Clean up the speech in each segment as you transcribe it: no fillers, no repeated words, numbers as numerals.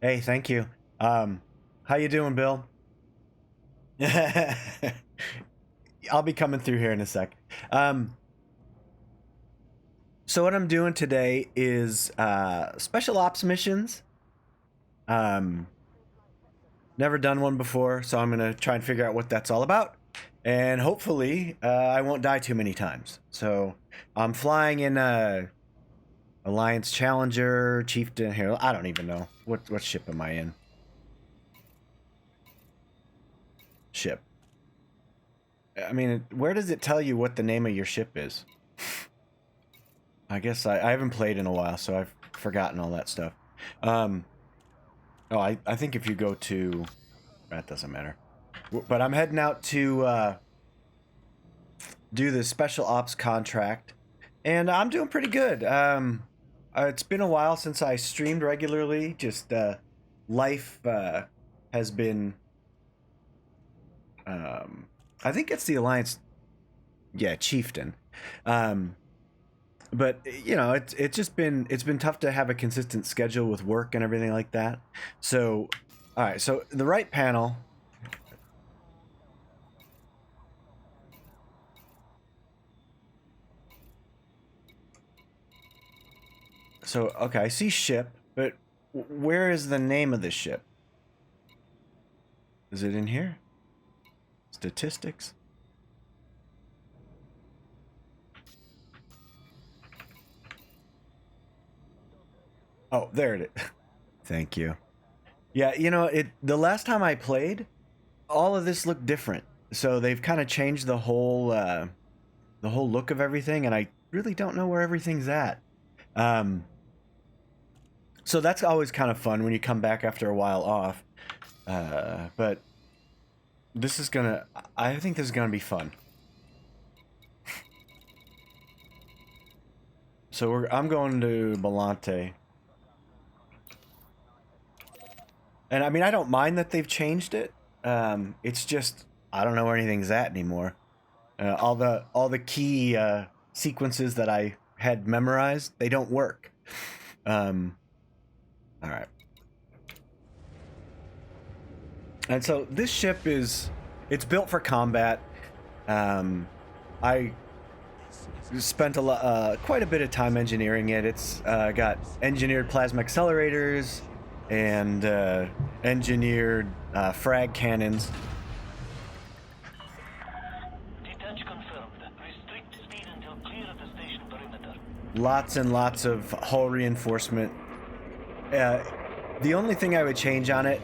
Hey, thank you. How you doing, Bill? I'll be coming through here in a sec. Um, so what I'm doing today is special ops missions. Um, Never done one before, so I'm gonna try and figure out what that's all about, and hopefully I won't die too many times. So I'm flying in Alliance Challenger, Chieftain here. I don't even know what ship am I in. Ship. I mean, where does it tell you what the name of your ship is? I guess I haven't played in a while, so I've forgotten all that stuff. Um, oh, I think if you go to... That doesn't matter. But I'm heading out to do the special ops contract, and I'm doing pretty good. It's been a while since I streamed regularly. Just life has been... I think it's the Alliance... Yeah, Chieftain. But you know, it's been tough to have a consistent schedule with work and everything like that. So, all right. So the right panel. So okay, I see ship, but where is the name of the ship? Is it in here? Statistics. Oh, there it is. Thank you. Yeah, you know, the last time I played, all of this looked different. So they've kind of changed the whole look of everything, and I really don't know where everything's at. Um, so that's always kind of fun when you come back after a while off. But this is gonna, I think this is gonna be fun. So I'm going to Belante. And I mean, I don't mind that they've changed it. It's just I don't know where anything's at anymore. All the key sequences that I had memorized, they don't work. All right. And so this ship it's built for combat. I spent quite a bit of time engineering it. It's got engineered plasma accelerators and engineered frag cannons. Detach confirmed. Restrict speed until clear of the station perimeter. Lots and lots of hull reinforcement. The only thing I would change on it,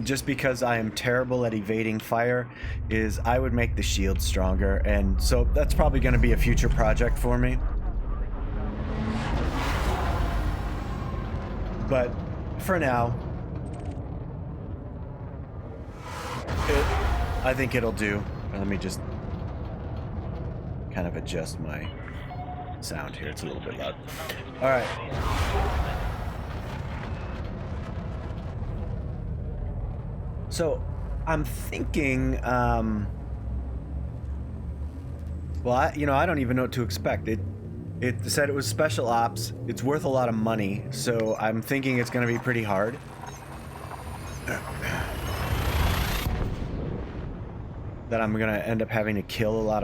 just because I am terrible at evading fire, is I would make the shield stronger, and so that's probably going to be a future project for me. But for now, I think it'll do. Let me just kind of adjust my sound here. It's a little bit loud. All right. So I'm thinking, well, I don't even know what to expect. It said it was special ops. It's worth a lot of money, so I'm thinking it's going to be pretty hard. That I'm going to end up having to kill a lot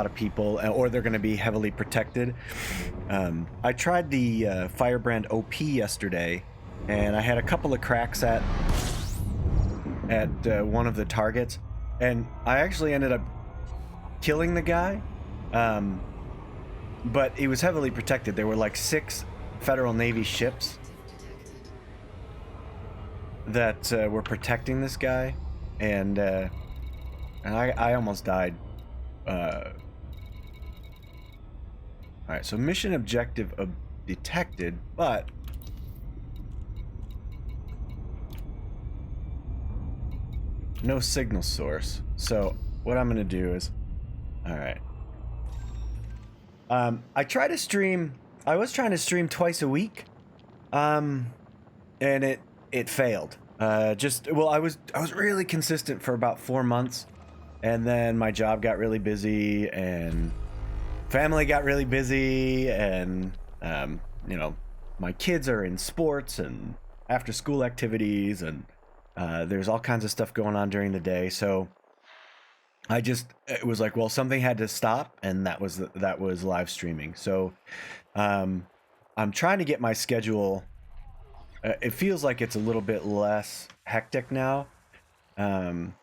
of people, or they're going to be heavily protected. I tried the Firebrand OP yesterday, and I had a couple of cracks at one of the targets, and I actually ended up killing the guy, but he was heavily protected. There were like 6 Federal Navy ships that were protecting this guy, and I almost died. Alright, so mission objective detected, but no signal source. So what I'm gonna do is, all right. I try to stream. I was trying to stream twice a week, and it failed. I was really consistent for about 4 months, and then my job got really busy, and family got really busy, and my kids are in sports, and after school activities, and there's all kinds of stuff going on during the day. So it was like, well, something had to stop, and that was live streaming. So I'm trying to get my schedule. It feels like it's a little bit less hectic now. And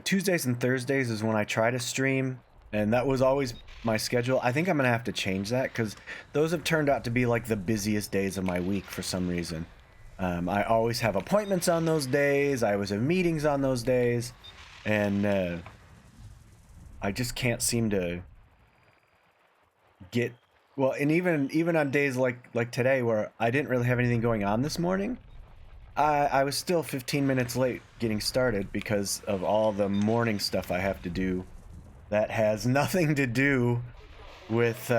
Tuesdays and Thursdays is when I try to stream, and that was always my schedule. I think I'm gonna have to change that, because those have turned out to be like the busiest days of my week for some reason. I always have appointments on those days. I always have meetings on those days, and I just can't seem to get well. And even on days like today, where I didn't really have anything going on this morning, I was still 15 minutes late getting started because of all the morning stuff I have to do that has nothing to do with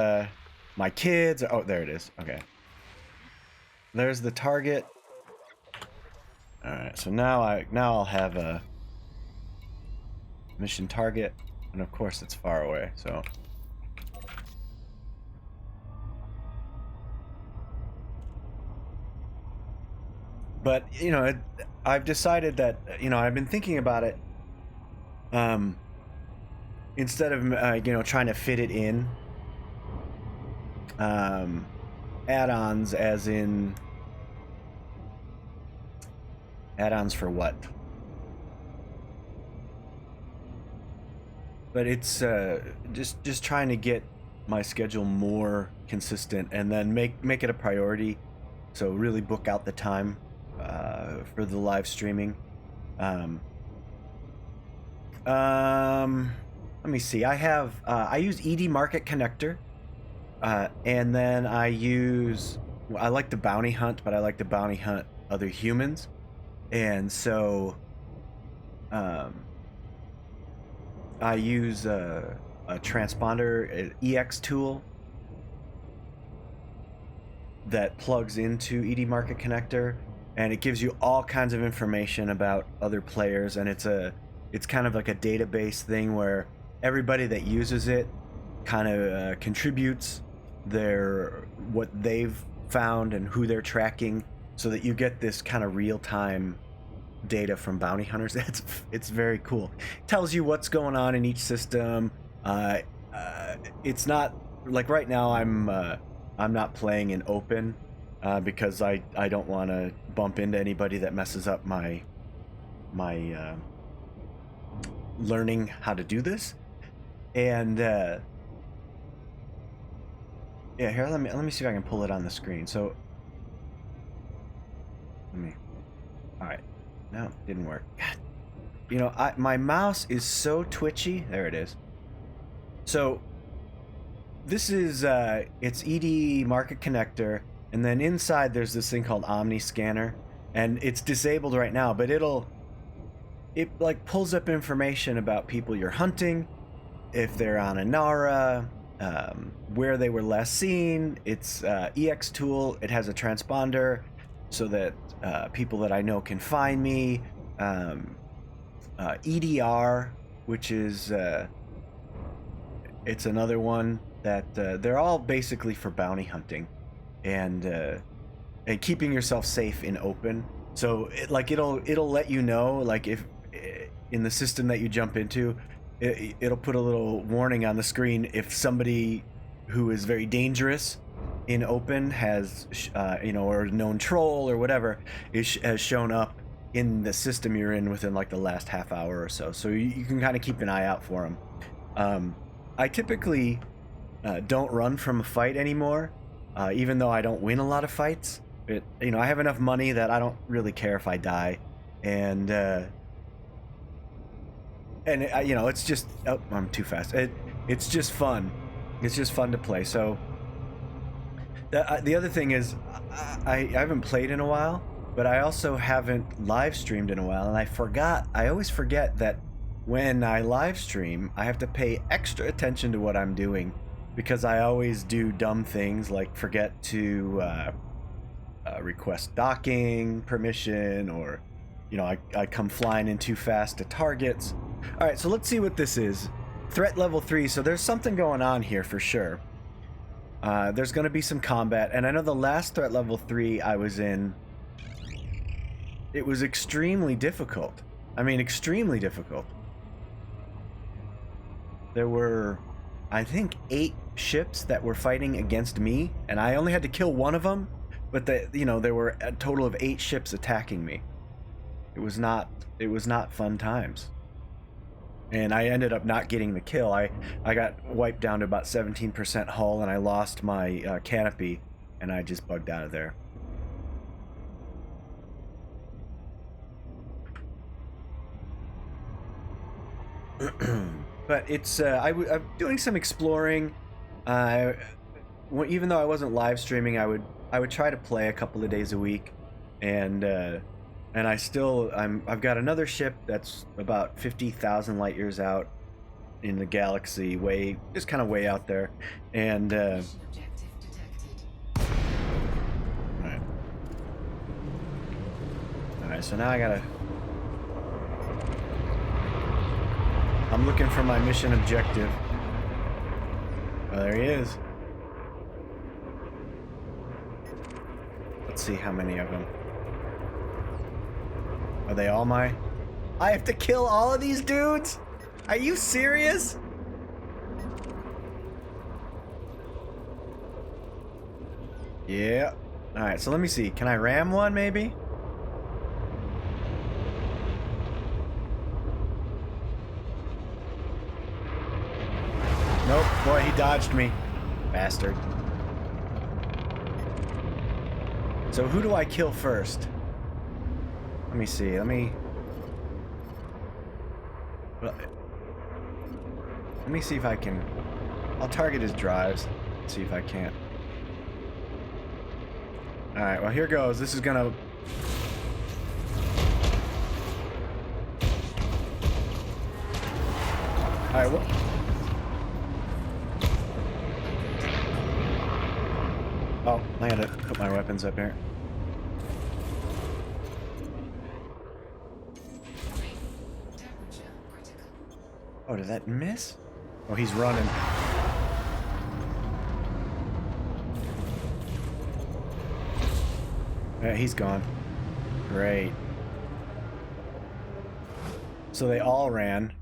my kids. Oh, there it is. Okay. There's the target. All right, so now I'll have a mission target, and of course it's far away, so but you know, I've decided that, you know, I've been thinking about it, instead of you know, trying to fit it in add-ons, as in add-ons for what? But it's just trying to get my schedule more consistent, and then make it a priority. So really book out the time for the live streaming. Let me see. I use ED Market Connector, and then I like to bounty hunt, but I like to bounty hunt other humans, and so I use a transponder, an EX tool that plugs into ED Market Connector, and it gives you all kinds of information about other players, and it's kind of like a database thing where everybody that uses it kind of contributes what they've found and who they're tracking, so that you get this kind of real-time data from bounty hunters. It's very cool. It tells you what's going on in each system. It's not like right now I'm not playing in open because I don't want to bump into anybody that messes up my learning how to do this. And yeah, here, let me see if I can pull it on the screen. So all right, no, didn't work. God. You know, my mouse is so twitchy. There it is. So this is it's ED Market Connector, and then inside there's this thing called Omni Scanner, and it's disabled right now, but it like pulls up information about people you're hunting, if they're on Inara, where they were last seen. It's EX tool. It has a transponder so that people that I know can find me. EDR, which is it's another one that they're all basically for bounty hunting and keeping yourself safe in open. So it'll let you know, like, if in the system that you jump into, it'll put a little warning on the screen if somebody who is very dangerous in open has or a known troll or whatever has shown up in the system you're in within like the last half hour or so. So you can kind of keep an eye out for them. I typically don't run from a fight anymore, even though I don't win a lot of fights. I have enough money that I don't really care if I die, and it's just, oh, I'm too fast. It's just fun. It's just fun to play. So the other thing is, I haven't played in a while, but I also haven't live streamed in a while, and I always forget that when I live stream, I have to pay extra attention to what I'm doing, because I always do dumb things like forget to request docking permission, or I come flying in too fast to targets. All right, so let's see what this is. Threat level 3. So there's something going on here for sure. There's going to be some combat, and I know the last threat level 3 I was in, it was extremely difficult. I mean, extremely difficult. There were, I think, 8 ships that were fighting against me, and I only had to kill one of them, but there were a total of 8 ships attacking me. It was not fun times. And I ended up not getting the kill. I got wiped down to about 17% hull, and I lost my canopy, and I just bugged out of there. But it's I'm doing some exploring. Even though I wasn't live streaming, I would try to play a couple of days a week, and I've got another ship that's about 50,000 light years out in the galaxy, just kind of way out there, and all right, so now I'm looking for my mission objective. Oh, there he is. Let's see how many of them. Are they all I have to kill all of these dudes? Are you serious? Yeah. Alright, so let me see. Can I ram one, maybe? Nope. Boy, he dodged me. Bastard. So who do I kill first? Let me see. Let me see if I can. I'll target his drives. See if I can't. Alright, well, here goes. This is gonna... Alright, well... Oh, I had to put my weapons up here. Oh, did that miss? Oh, he's running. Yeah, he's gone. Great. So they all ran.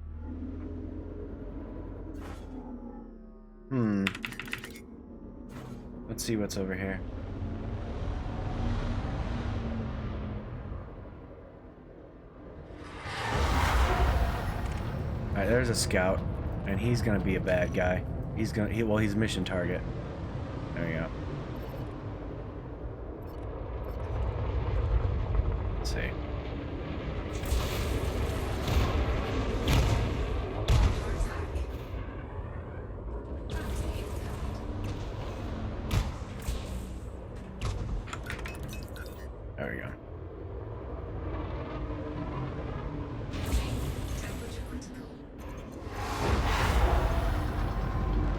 Let's see what's over here. Alright, there's a scout, and he's gonna be a bad guy. He's mission target. There we go. Let's see. There we go.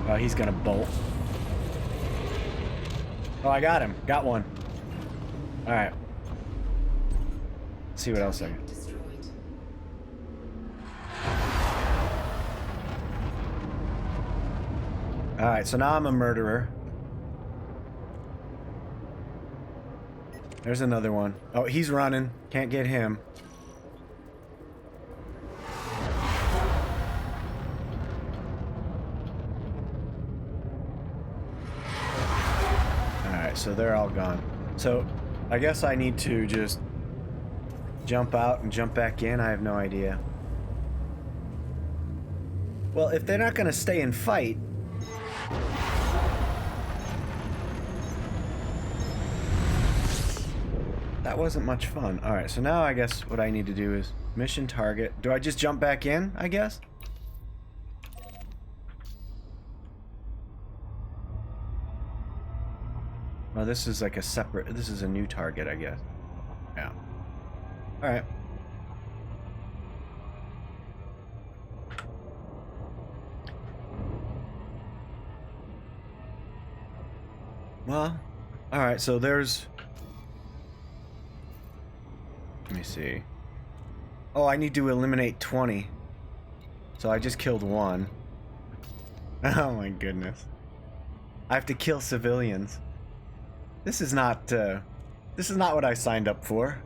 Oh, he's gonna bolt. Oh, I got him. Got one. Alright. Let's see what else I got. Alright, so now I'm a murderer. There's another one. Oh, he's running. Can't get him. Alright, so they're all gone. So, I guess I need to just jump out and jump back in. I have no idea. Well, if they're not going to stay and fight... That wasn't much fun. Alright, so now I guess what I need to do is mission target. Do I just jump back in, I guess? Well, this is like a separate... This is a new target, I guess. Yeah. Alright. Well, alright, so there's... Let me see. Oh, I need to eliminate 20. So I just killed one. Oh my goodness. I have to kill civilians. This is not what I signed up for.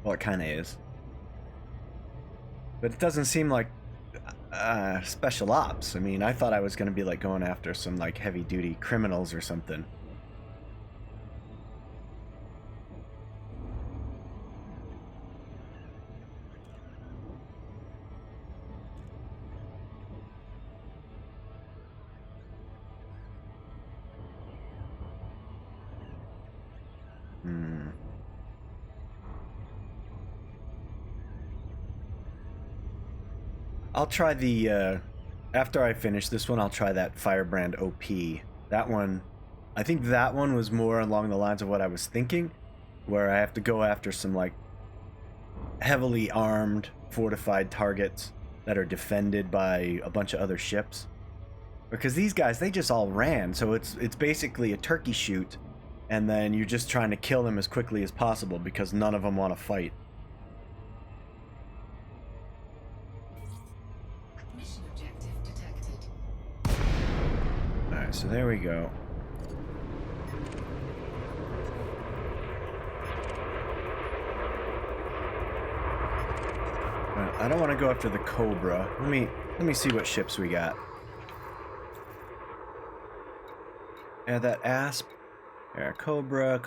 Well, it kind of is. But it doesn't seem like special ops. I mean, I thought I was going to be like going after some like heavy duty criminals or something. I'll try the, after I finish this one, I'll try that Firebrand OP. That one, I think that one was more along the lines of what I was thinking, where I have to go after some, like, heavily armed, fortified targets that are defended by a bunch of other ships. Because these guys, they just all ran, so it's basically a turkey shoot, and then you're just trying to kill them as quickly as possible because none of them want to fight. So there we go. I don't want to go after the Cobra. Let me see what ships we got. Yeah, that Asp. Yeah, Cobra.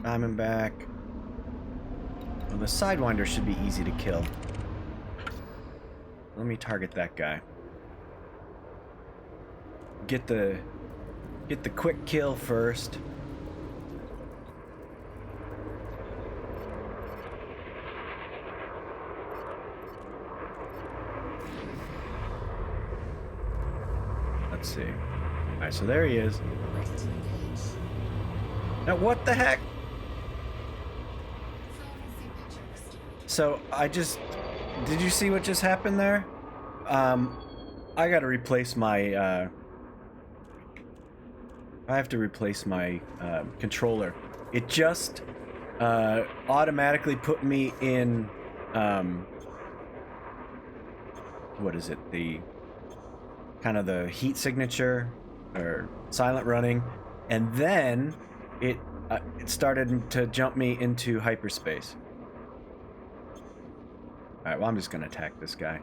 Diamondback. Well, the Sidewinder should be easy to kill. Let me target that guy. Get the quick kill first. Let's see. Alright, so there he is. Now what the heck? So did you see what just happened there? I gotta replace my I have to replace my controller. It just automatically put me in what is it? The kind of the heat signature or silent running, and then it started to jump me into hyperspace. All right, well, I'm just gonna attack this guy.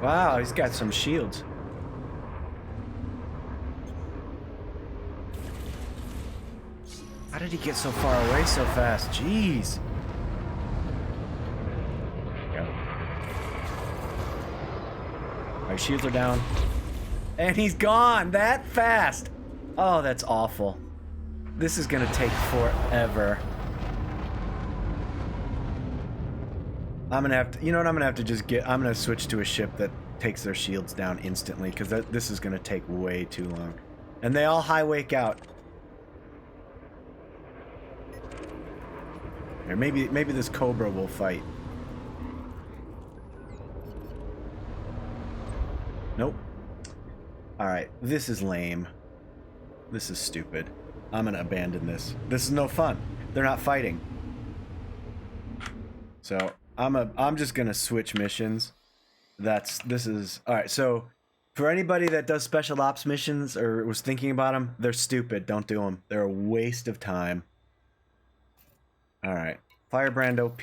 Wow, he's got some shields. How did he get so far away so fast? Jeez. Go. Our shields are down. And he's gone that fast. Oh, that's awful. This is gonna take forever. I'm gonna have to, you know what, I'm gonna have to just I'm gonna switch to a ship that takes their shields down instantly, because this is gonna take way too long. And they all high wake out. Here, maybe this Cobra will fight. Nope. Alright, this is lame. This is stupid. I'm gonna abandon this. This is no fun. They're not fighting. So I'm just gonna switch missions. Alright, so for anybody that does special ops missions or was thinking about them, they're stupid. Don't do them. They're a waste of time. Alright. Firebrand OP.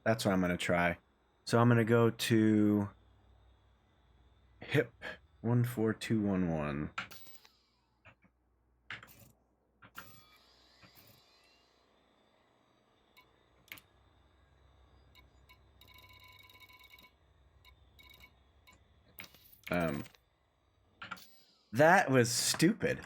That's what I'm gonna try. So I'm gonna go to HIP 14211. That was stupid.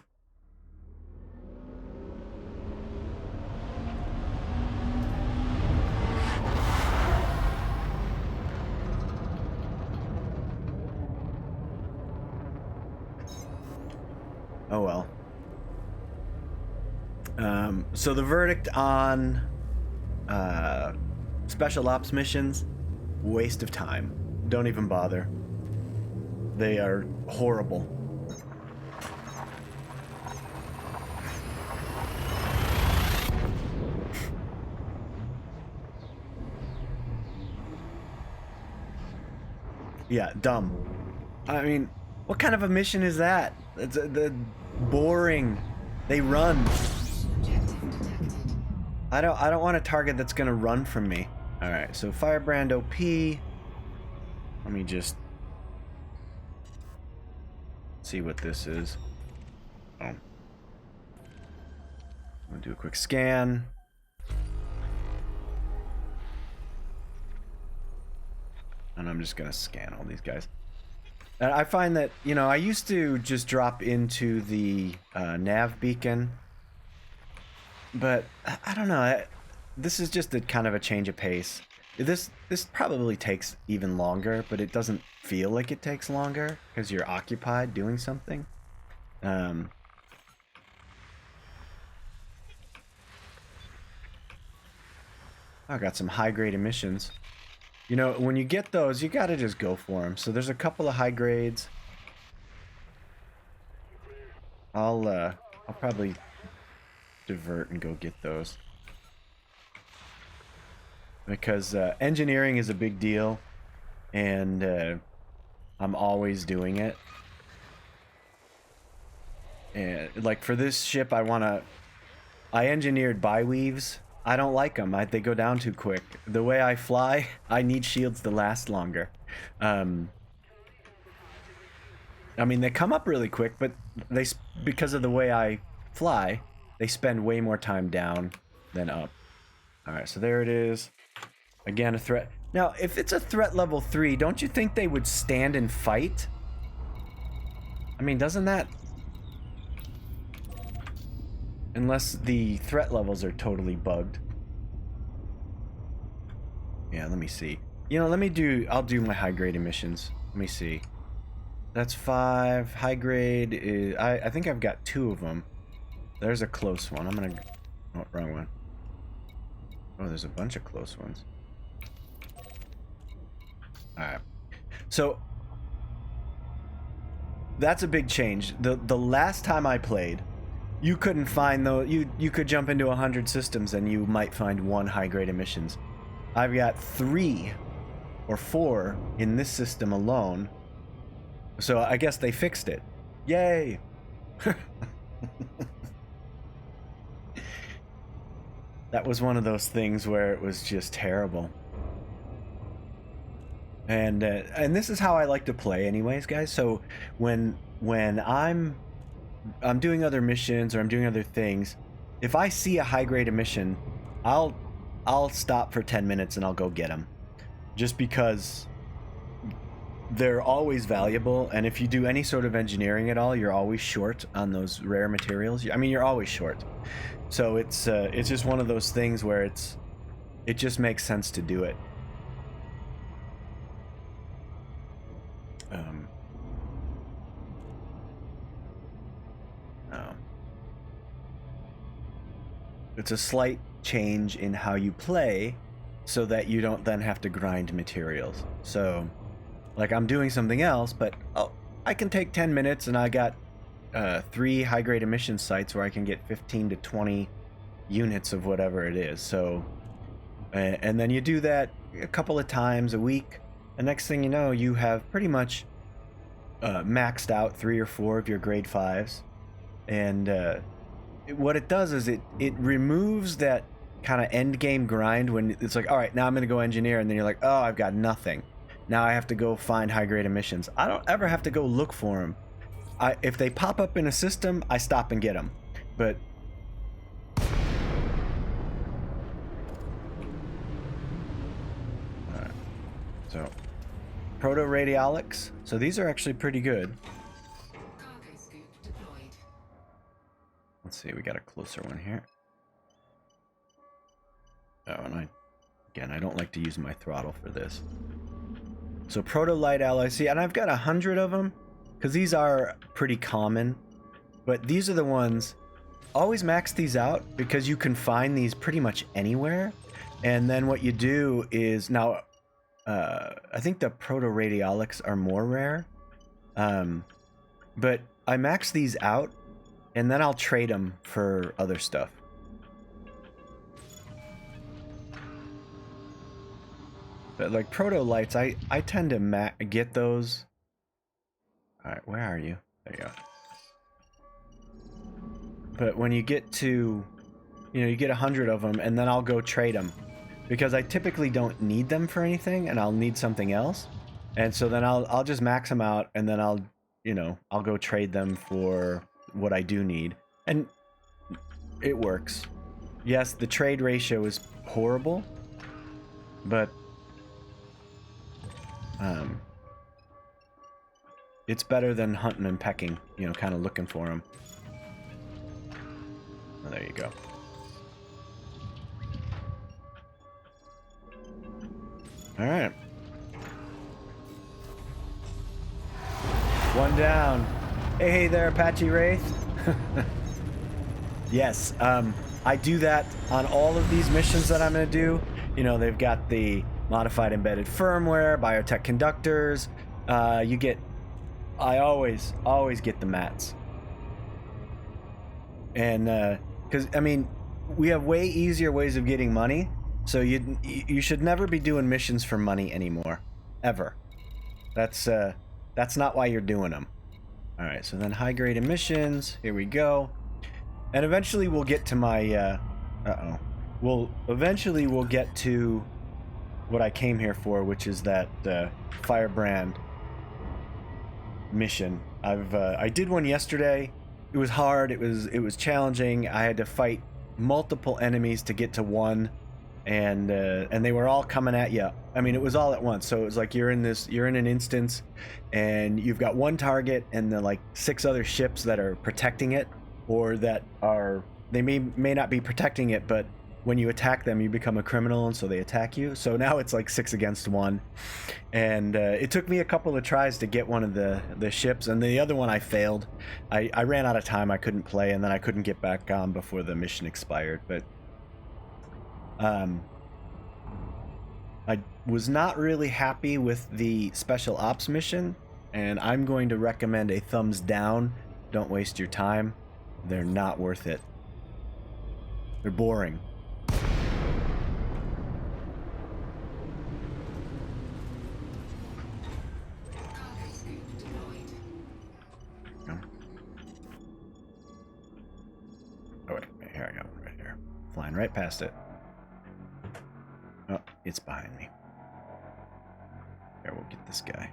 Oh well. So the verdict on special ops missions, waste of time. Don't even bother. They are horrible. Yeah, dumb. I mean, what kind of a mission is that? It's the boring. They run. I don't want a target that's gonna run from me. All right, so Firebrand OP. Let me just see what this is. Oh, I'm gonna do a quick scan. And I'm just gonna scan all these guys. And I find that, you know, I used to just drop into the nav beacon, but I don't know. This is just a kind of a change of pace. This probably takes even longer, but it doesn't feel like it takes longer because you're occupied doing something. I got some high-grade emissions. You know, when you get those, you gotta just go for them. So there's a couple of high grades. I'll probably divert and go get those. Because engineering is a big deal, and I'm always doing it. And like for this ship, I engineered biweaves. I don't like them. They go down too quick. The way I fly, I need shields to last longer. I mean, they come up really quick, but because of the way I fly, they spend way more time down than up. All right, so there it is. Again, a threat. Now, if it's a threat level 3, don't you think they would stand and fight? I mean, doesn't that... Unless the threat levels are totally bugged. Yeah, let me see. You know, I'll do my high grade emissions. Let me see. That's 5. High grade is... I think I've got 2 of them. There's a close one. I'm gonna... Oh, wrong one. Oh, there's a bunch of close ones. Alright. So... That's a big change. The last time I played... You couldn't find though. You could jump into 100 systems and you might find 1 high grade emissions. I've got 3 or 4 in this system alone. So I guess they fixed it. Yay! That was one of those things where it was just terrible. And this is how I like to play anyways, guys. So when I'm doing other missions or I'm doing other things, if I see a high grade emission, I'll stop for 10 minutes and I'll go get them, just because they're always valuable. And if you do any sort of engineering at all, you're always short on those rare materials. I mean, you're always short. So it's just one of those things where it just makes sense to do it. It's a slight change in how you play so that you don't then have to grind materials. So, like, I'm doing something else, but I can take 10 minutes and I got 3 high-grade emission sites where I can get 15 to 20 units of whatever it is. So, and then you do that a couple of times a week, and next thing you know, you have pretty much maxed out 3 or 4 of your grade 5s. And what it does is it removes that kind of end game grind when it's like, all right, now I'm gonna go engineer, and then you're like, oh, I've got nothing. Now I have to go find high grade emissions. I don't ever have to go look for them. If they pop up in a system, I stop and get them. But alright. So proto-radiolics. So these are actually pretty good. Let's see, we got a closer one here. Oh, and I don't like to use my throttle for this. So proto-light alloy, see, and I've got 100 of them, because these are pretty common. But these are the ones, always max these out, because you can find these pretty much anywhere. And then what you do is, now, I think the proto-radiolics are more rare. But I max these out, and then I'll trade them for other stuff. But like proto lights, I tend to get those. All right, where are you? There you go. But when you get to, you get 100 of them, and then I'll go trade them, because I typically don't need them for anything, and I'll need something else, and so then I'll just max them out, and then I'll go trade them for what I do need, and it works. Yes, the trade ratio is horrible, but it's better than hunting and pecking, kind of looking for them. Oh, there you go. All right. One down. Hey there, Apache Wraith. Yes, I do that on all of these missions that I'm going to do. They've got the modified embedded firmware, biotech conductors. I always get the mats. And, because, I mean, we have way easier ways of getting money. So you should never be doing missions for money anymore, ever. That's not why you're doing them. All right, so then high grade emissions. Here we go, and eventually we'll get to my. Eventually we'll get to what I came here for, which is that Firebrand mission. I did one yesterday. It was hard. It was challenging. I had to fight multiple enemies to get to one. And they were all coming at you. I mean, it was all at once. So it was like you're in an instance, and you've got one target, and then like 6 other ships that are protecting it, or they may not be protecting it, but when you attack them, you become a criminal, and so they attack you. So now it's like 6 against 1, and it took me a couple of tries to get one of the ships, and the other one I failed. I ran out of time. I couldn't play, and then I couldn't get back on before the mission expired, but. I was not really happy with the special ops mission, and I'm going to recommend a thumbs down. Don't waste your time. They're not worth it. They're boring. Oh wait, here I got one right here. Flying right past it. Oh, it's behind me. Here, we'll get this guy.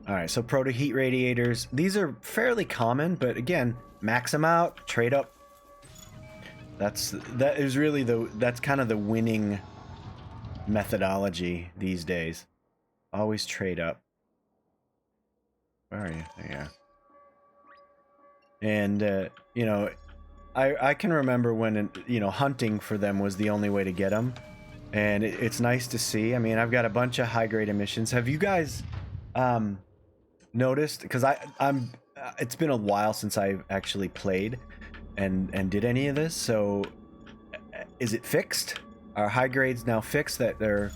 Alright, so proto heat radiators. These are fairly common, but again, max them out, trade up. That's kind of the winning methodology these days. Always trade up. Where are you? There you are. And, I can remember when, hunting for them was the only way to get them. And it's nice to see. I mean, I've got a bunch of high-grade emissions. Have you guys noticed? Because it's been a while since I've actually played and did any of this. So is it fixed? Are high grades now fixed that they're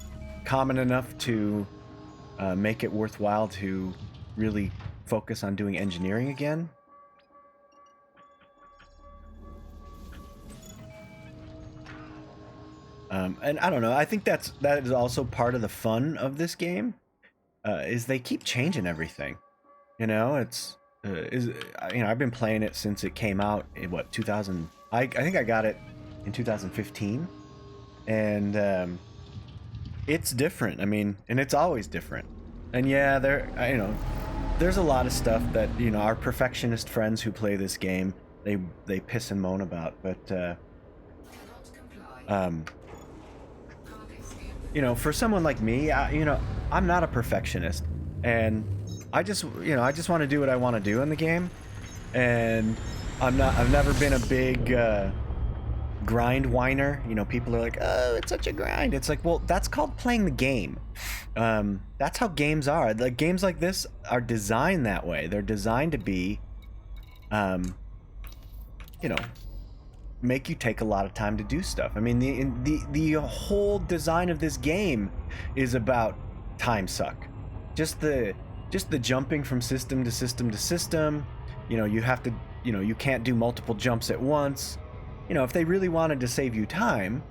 common enough to make it worthwhile to really focus on doing engineering again? And I don't know. I think that is also part of the fun of this game, is they keep changing everything. I've been playing it since it came out in 2000. I think I got it in 2015, and it's different. I mean, and it's always different. And yeah, there's a lot of stuff that our perfectionist friends who play this game they piss and moan about, but for someone like me, I'm not a perfectionist, and I just want to do what I want to do in the game, and I've never been a big grind whiner. People are like, oh, it's such a grind. It's like, well, that's called playing the game. That's how games are. Like, games like this are designed that way. They're designed to be, make you take a lot of time to do stuff. I mean, the whole design of this game is about time suck. Just the jumping from system to system to system. You have to, you can't do multiple jumps at once. If they really wanted to save you time,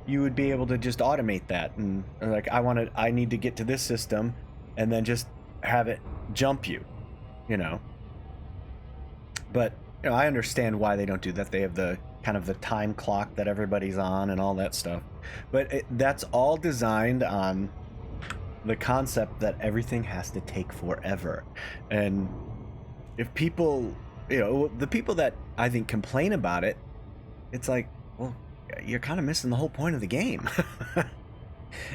you would be able to just automate that, and like I need to get to this system, and then just have it jump you, you know. But you know, I understand why they don't do that. They have the kind of the time clock that everybody's on and all that stuff. But that's all designed on the concept that everything has to take forever. And if people, you know, the people that I think complain about it, it's like, well, you're kind of missing the whole point of the game.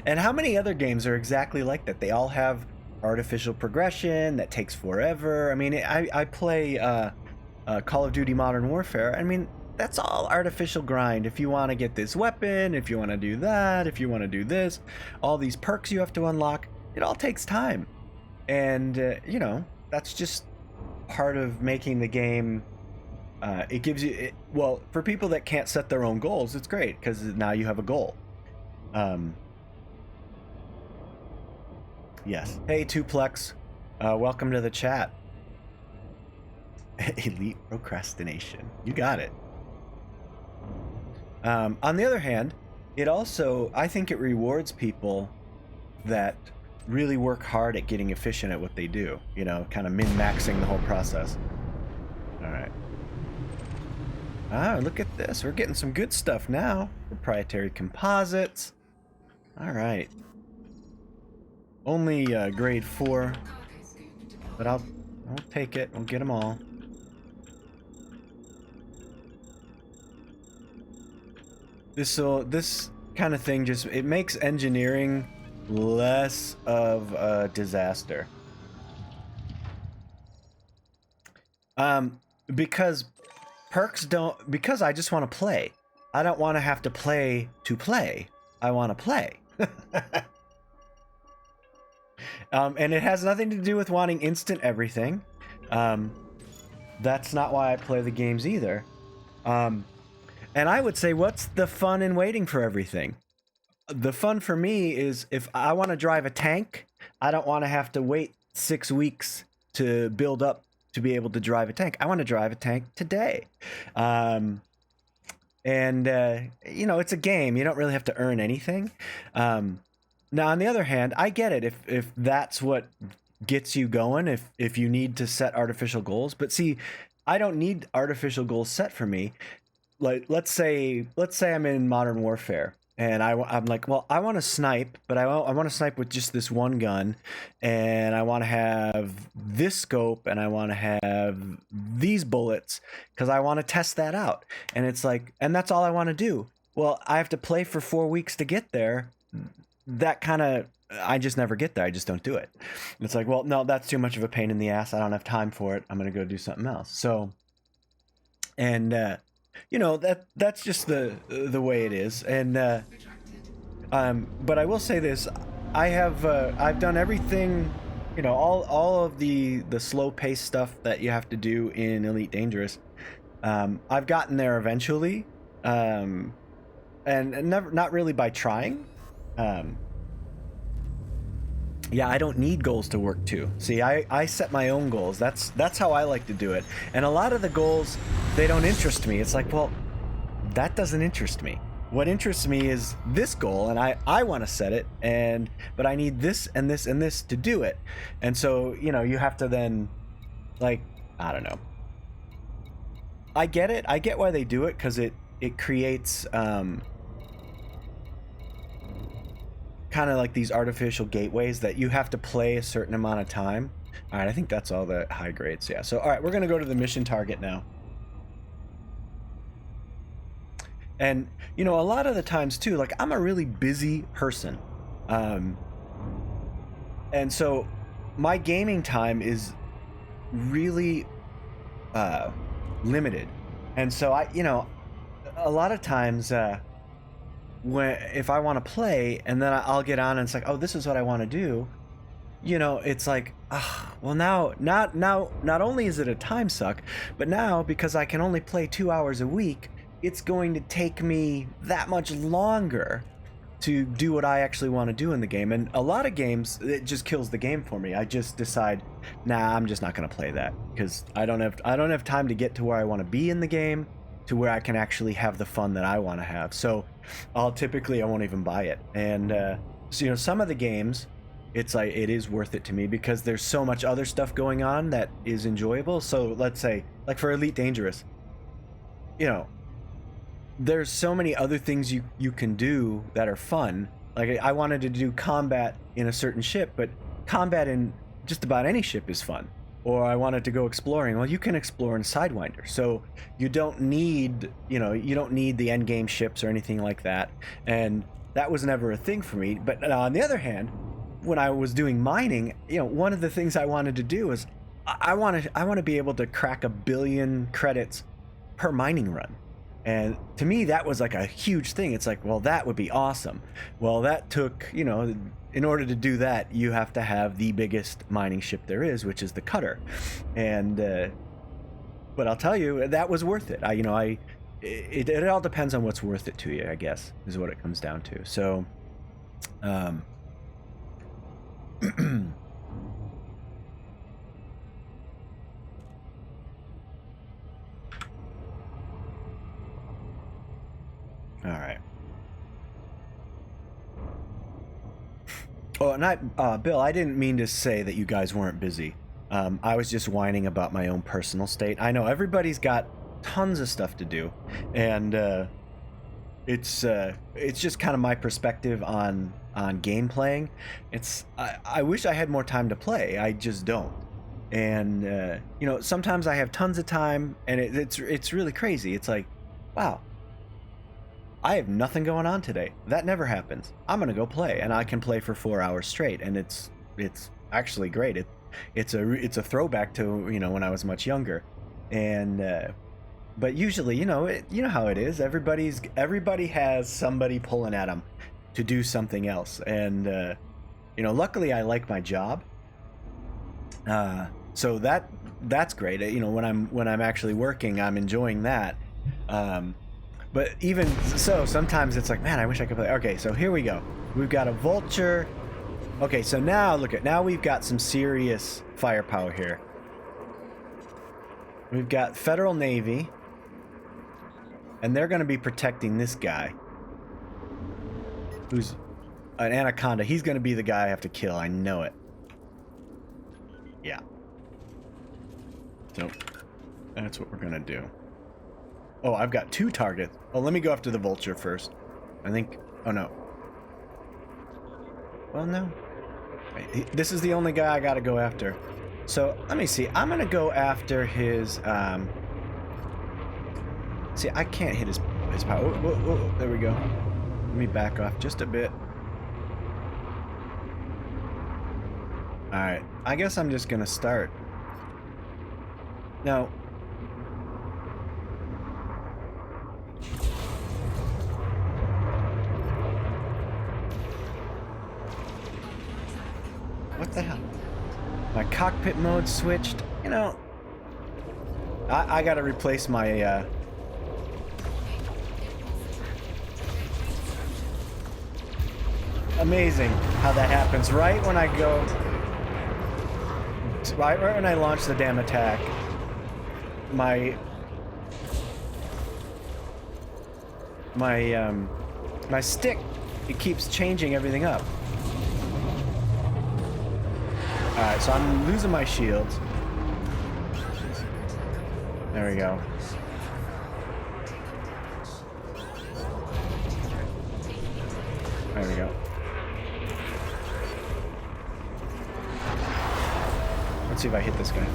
And how many other games are exactly like that? They all have artificial progression that takes forever. I mean, I play Call of Duty Modern Warfare. I mean, that's all artificial grind. If you want to get this weapon, if you want to do that, if you want to do this, all these perks you have to unlock, it all takes time. And, you know, that's just part of making the game. It gives you, well, for people that can't set their own goals, it's great because now you have a goal. Yes. Hey, Tuplex. Welcome to the chat. Elite procrastination. You got it. On the other hand, it also, I think it rewards people that really work hard at getting efficient at what they do, you know, kind of min-maxing the whole process. All right. Ah, look at this. We're getting some good stuff now. Proprietary composites. All right. Only grade 4, but I'll take it. We'll get them all. This kind of thing just, it makes engineering less of a disaster. Because perks don't, because I just want to play. I don't want to have to play to play. I want to play. And it has nothing to do with wanting instant everything. That's not why I play the games either. And I would say, what's the fun in waiting for everything? The fun for me is if I want to drive a tank, I don't want to have to wait 6 weeks to build up to be able to drive a tank. I want to drive a tank today. And, you know, it's a game. You don't really have to earn anything. Now, on the other hand, I get it if that's what gets you going, if you need to set artificial goals. But see, I don't need artificial goals set for me. Like, let's say I'm in Modern Warfare, and I'm like, well, I want to snipe, but I want to snipe with just this one gun, and I want to have this scope, and I want to have these bullets, because I want to test that out. And it's like, and that's all I want to do. Well, I have to play for 4 weeks to get there. That kind of, I just never get there. I just don't do it. It's like, well, no, that's too much of a pain in the ass. I don't have time for it. I'm going to go do something else. So, and, you know, that's just the way it is. And but I will say this, I've done everything, you know, all of the slow pace stuff that you have to do in Elite Dangerous. I've gotten there eventually, and never, not really by trying. Yeah, I don't need goals to work to. See, I set my own goals. That's how I like to do it. And a lot of the goals, they don't interest me. It's like, well, that doesn't interest me. What interests me is this goal, and I want to set it, but I need this and this and this to do it. And so, you know, you have to then, like, I don't know. I get it. I get why they do it, because it creates kind of like these artificial gateways that you have to play a certain amount of time. All right, I think that's all the high grades. Yeah. So, all right, we're going to go to the mission target now. And, you know, a lot of the times too, like, I'm a really busy person. And so my gaming time is really limited. And so I, you know, a lot of times, if I want to play, and then I'll get on and it's like, oh, this is what I want to do, you know, it's like, well, now not only is it a time suck, but now because I can only play 2 hours a week, it's going to take me that much longer to do what I actually want to do in the game. And a lot of games, it just kills the game for me. I just decide, nah, I'm just not going to play that because I don't have time to get to where I want to be in the game. to where I can actually have the fun that I want to have. So I won't even buy it. And so, you know, some of the games, it's like it is worth it to me because there's so much other stuff going on that is enjoyable. So let's say, like for Elite Dangerous, you know, there's so many other things you can do that are fun. Like I wanted to do combat in a certain ship, but combat in just about any ship is fun. Or I wanted to go exploring. Well, you can explore in Sidewinder, so you don't need, you know, you don't need the end game ships or anything like that. And that was never a thing for me. But on the other hand, when I was doing mining, you know, one of the things I wanted to do is I want to be able to crack 1 billion credits per mining run. And to me, that was like a huge thing. It's like, well, that would be awesome. Well, that took, you know, in order to do that, you have to have the biggest mining ship there is, which is the Cutter. And, but I'll tell you, that was worth it. It all depends on what's worth it to you, I guess, is what it comes down to. So, all right. Oh, and Bill, I didn't mean to say that you guys weren't busy. I was just whining about my own personal state. I know everybody's got tons of stuff to do, and it's just kind of my perspective on game playing. I wish I had more time to play. I just don't. And you know, sometimes I have tons of time, and it's really crazy. It's like, wow, I have nothing going on today. That never happens. I'm gonna go play, and I can play for 4 hours straight, and it's actually great. It's a throwback to, you know, when I was much younger, and but usually, you know how it is. Everybody has somebody pulling at them to do something else, and you know, luckily I like my job, so that's great. You know, when I'm actually working, I'm enjoying that. But even so, sometimes it's like, man, I wish I could play. Okay, so here we go. We've got a Vulture. Okay, so now now we've got some serious firepower here. We've got Federal Navy, and they're going to be protecting this guy, who's an Anaconda. He's going to be the guy I have to kill. I know it. Yeah. So that's what we're going to do. Oh, I've got 2 targets. Oh, let me go after the Vulture first. I think... Oh, no. Well, no. This is the only guy I gotta go after. So, let me see. I'm gonna go after his... See, I can't hit his power. Whoa, there we go. Let me back off just a bit. Alright. I guess I'm just gonna start. Now... What the hell? My cockpit mode switched. You know, I gotta replace my amazing how that happens right when I go, right when I launch the damn attack. My stick, it keeps changing everything up. Alright, so I'm losing my shields. There we go. There we go. Let's see if I hit this guy.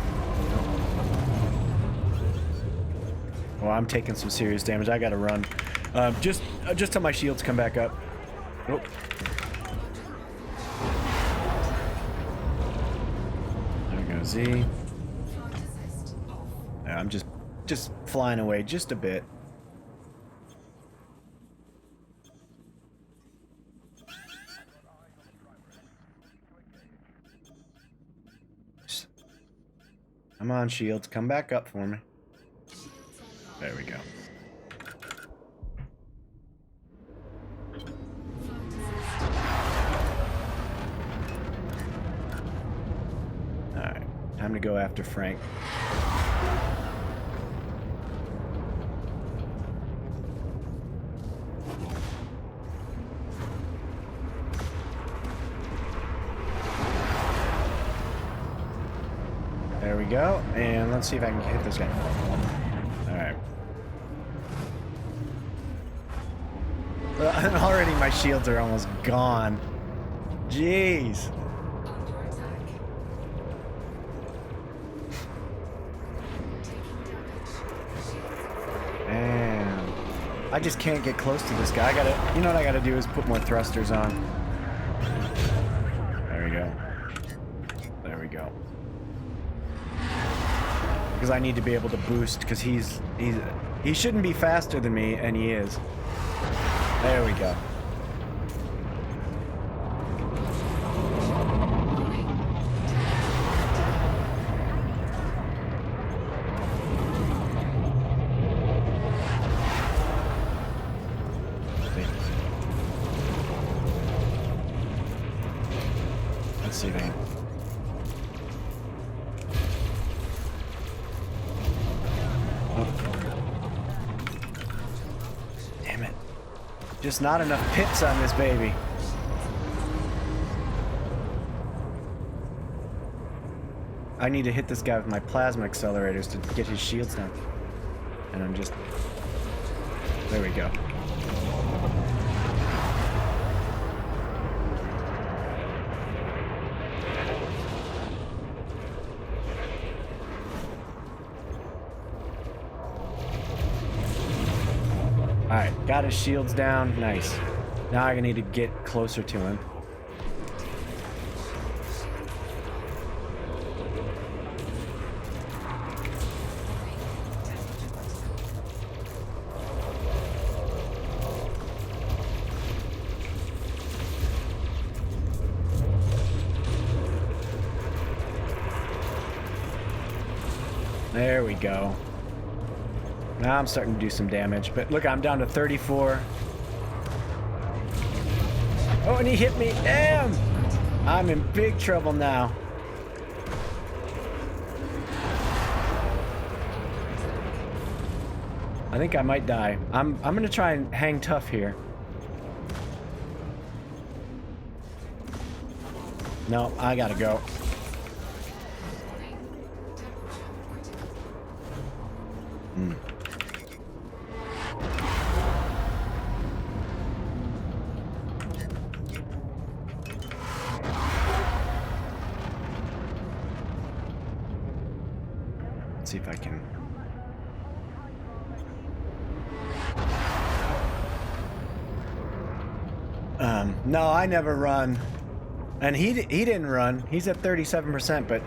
Well, I'm taking some serious damage. I gotta run. Just till my shields come back up. Oh. Z. I'm just flying away just a bit. Come on, shields, come back up for me. There we go. Time to go after Frank. go. And let's see if I can hit this guy. Alright. Already my shields are almost gone. Jeez. Man. I just can't get close to this guy. I gotta, you know what I gotta do is put more thrusters on. There we go. There we go. Because I need to be able to boost, because he shouldn't be faster than me, and he is. There we go. Let's see that. Damn it. Just not enough pits on this baby. I need to hit this guy with my plasma accelerators to get his shields down. And I'm just... There we go. Alright, got his shields down. Nice. Now I need to get closer to him. There we go. Now I'm starting to do some damage, but look, I'm down to 34. Oh, and he hit me. Damn! I'm in big trouble now. I think I might die. I'm gonna try and hang tough here. No, I gotta go. See if I can. No, I never run, and he didn't run. He's at 37%, but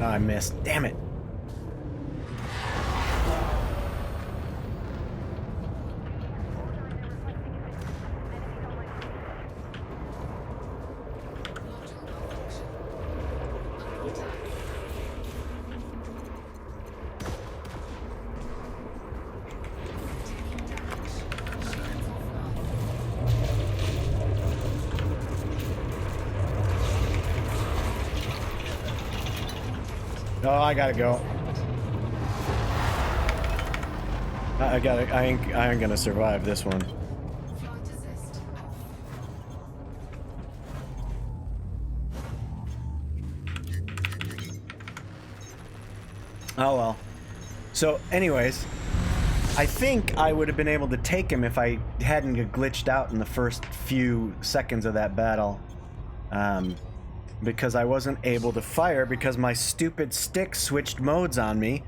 oh, I missed. Damn it. Oh, I gotta go. I ain't gonna survive this one. Oh well. So, anyways, I think I would have been able to take him if I hadn't get glitched out in the first few seconds of that battle. Because I wasn't able to fire because my stupid stick switched modes on me.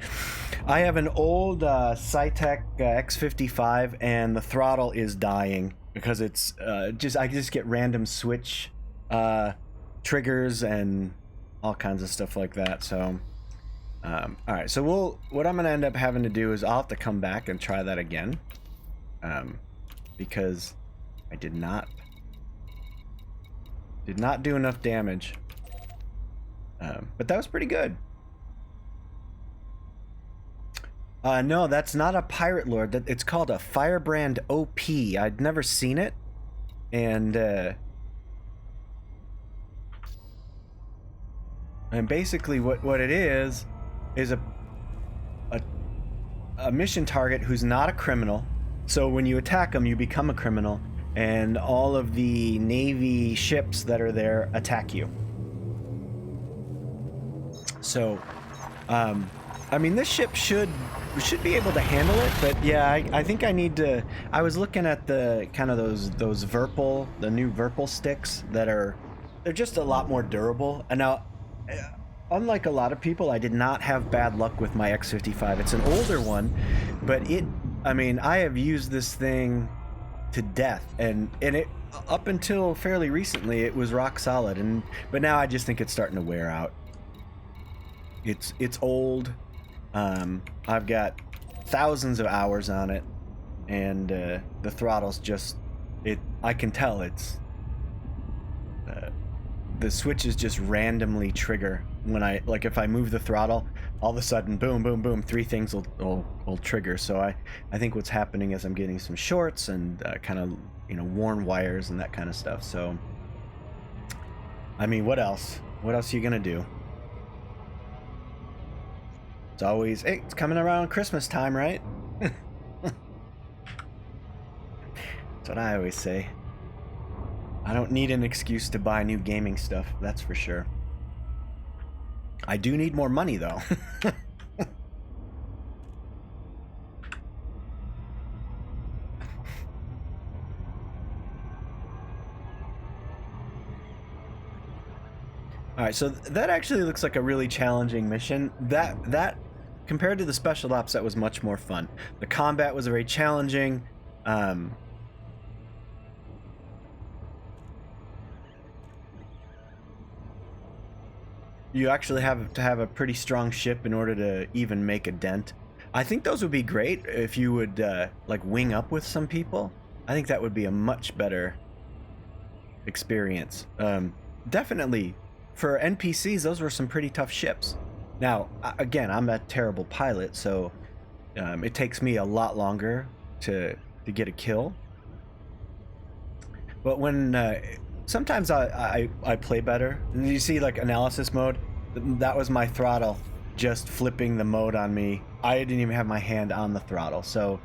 I have an old Cytec X55 and the throttle is dying because it's I just get random switch triggers and all kinds of stuff like that. So all right, so what I'm gonna end up having to do is I'll have to come back and try that again, because I did not do enough damage. But that was pretty good. No, that's not a Pirate Lord. It's called a Firebrand OP. I'd never seen it, and basically what it is a mission target who's not a criminal. So when you attack them, you become a criminal, and all of the Navy ships that are there attack you. So, I mean, this ship should be able to handle it, but yeah, I think I need to. I was looking at the kind of those Verpal, the new Verpal sticks they're just a lot more durable. And now, unlike a lot of people, I did not have bad luck with my X55. It's an older one, but I mean, I have used this thing to death, and it up until fairly recently it was rock solid, but now I just think it's starting to wear out. It's old. I've got thousands of hours on it, and the throttle's just I can tell it's the switches just randomly trigger when if I move the throttle, all of a sudden boom boom boom, 3 things will trigger. So I think what's happening is I'm getting some shorts and kind of worn wires and that kind of stuff. So I mean, what else are you gonna do? It's always, hey, it's coming around Christmas time, right? That's what I always say. I don't need an excuse to buy new gaming stuff, that's for sure. I do need more money, though. Alright, so that actually looks like a really challenging mission. That compared to the special ops, that was much more fun. The combat was very challenging. You actually have to have a pretty strong ship in order to even make a dent. I think those would be great if you would like wing up with some people. I think that would be a much better experience. Definitely for NPCs, those were some pretty tough ships. Now, again, I'm a terrible pilot, so it takes me a lot longer to get a kill. But when sometimes I play better. And you see, like, analysis mode, that was my throttle just flipping the mode on me. I didn't even have my hand on the throttle. So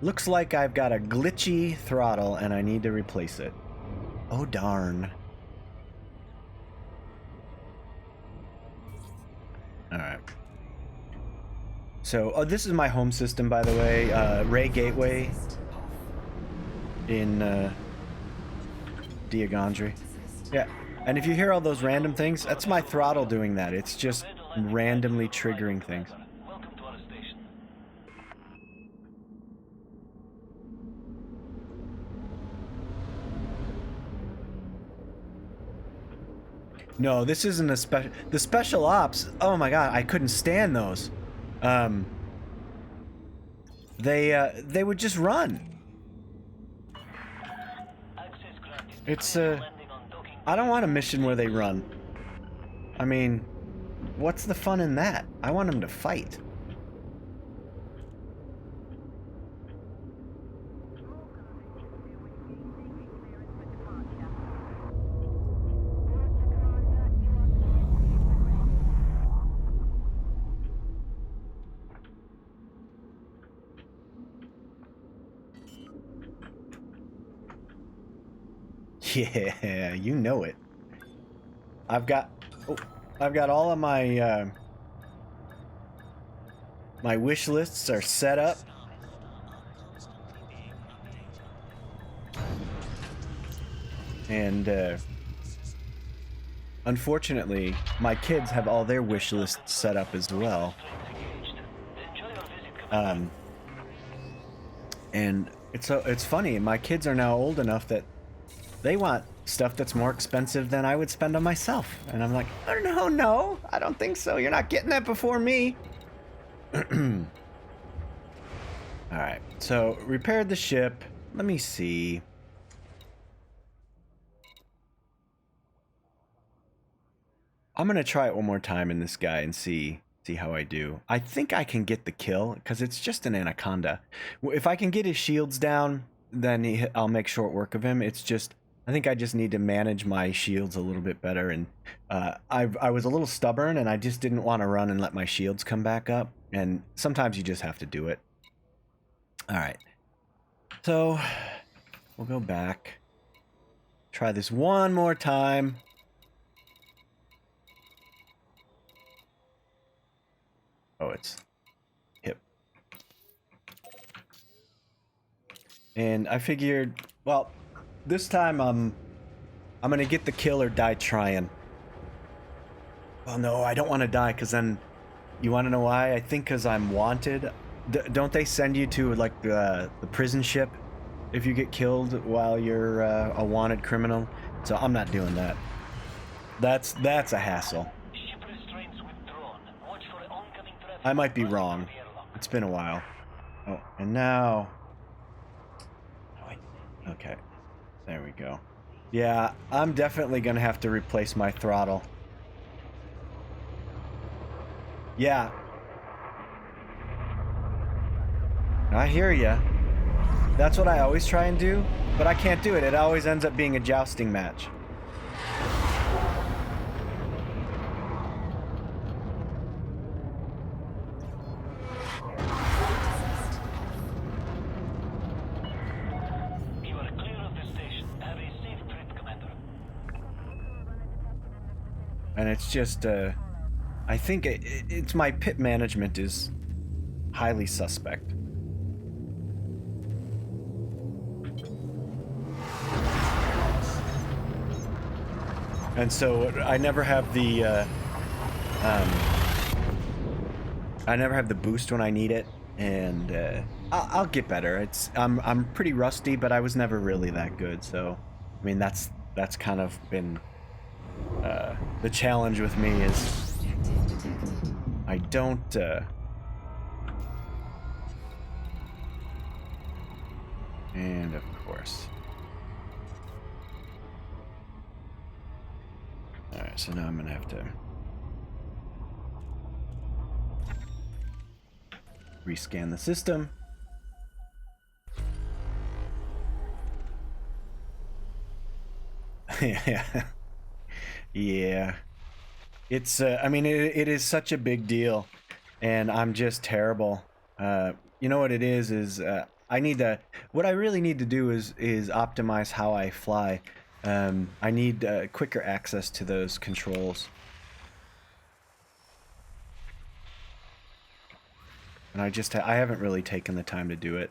looks like I've got a glitchy throttle and I need to replace it. Oh darn. Alright. So, this is my home system, by the way. Ray Gateway in Diagondry. Yeah, and if you hear all those random things, that's my throttle doing that. It's just randomly triggering things. Welcome to our station. No, this isn't a special. The special ops. Oh my god, I couldn't stand those. They would just run. Access granted. It's Landing on docking. I don't want a mission where they run. I mean, what's the fun in that? I want them to fight. Yeah, you know it. I've got all of my my wish lists are set up. And unfortunately, my kids have all their wish lists set up as well. Enjoy your visit. And it's funny, my kids are now old enough that they want stuff that's more expensive than I would spend on myself. And I'm like, oh, no, I don't think so. You're not getting that before me. Alright, so repaired the ship. Let me see. I'm gonna try it one more time in this guy and see how I do. I think I can get the kill, because it's just an anaconda. If I can get his shields down, then I'll make short work of him. It's just, I think I just need to manage my shields a little bit better, and I was a little stubborn, and I just didn't want to run and let my shields come back up, and sometimes you just have to do it. Alright. So, We'll go back. Try this one more time. Oh, it's hip. And I figured, well, this time I'm gonna get the kill or die trying. Well, no, I don't want to die, because then, you want to know why? I think because I'm wanted. Don't they send you to, like, the prison ship if you get killed while you're a wanted criminal? So I'm not doing that. That's a hassle. Ship restraints withdrawn. Watch for oncoming traffic. I might be wrong. It's been a while. Oh, and now... Okay. There we go. Yeah, I'm definitely gonna have to replace my throttle. Yeah. I hear ya. That's what I always try and do, but I can't do it. It always ends up being a jousting match. You are clear of the station. Have a safe trip, Commander. And it's just, I think it's my pit management is highly suspect. And so I never have the boost when I need it, and I'll get better. I'm pretty rusty, but I was never really that good. So, I mean, that's kind of been the challenge with me is I don't. And of course. Alright, so now I'm gonna have to rescan the system. Yeah. Yeah. It's, I mean, it is such a big deal, and I'm just terrible. You know what it is I need to, what I really need to do is optimize how I fly. I need quicker access to those controls. And I haven't really taken the time to do it.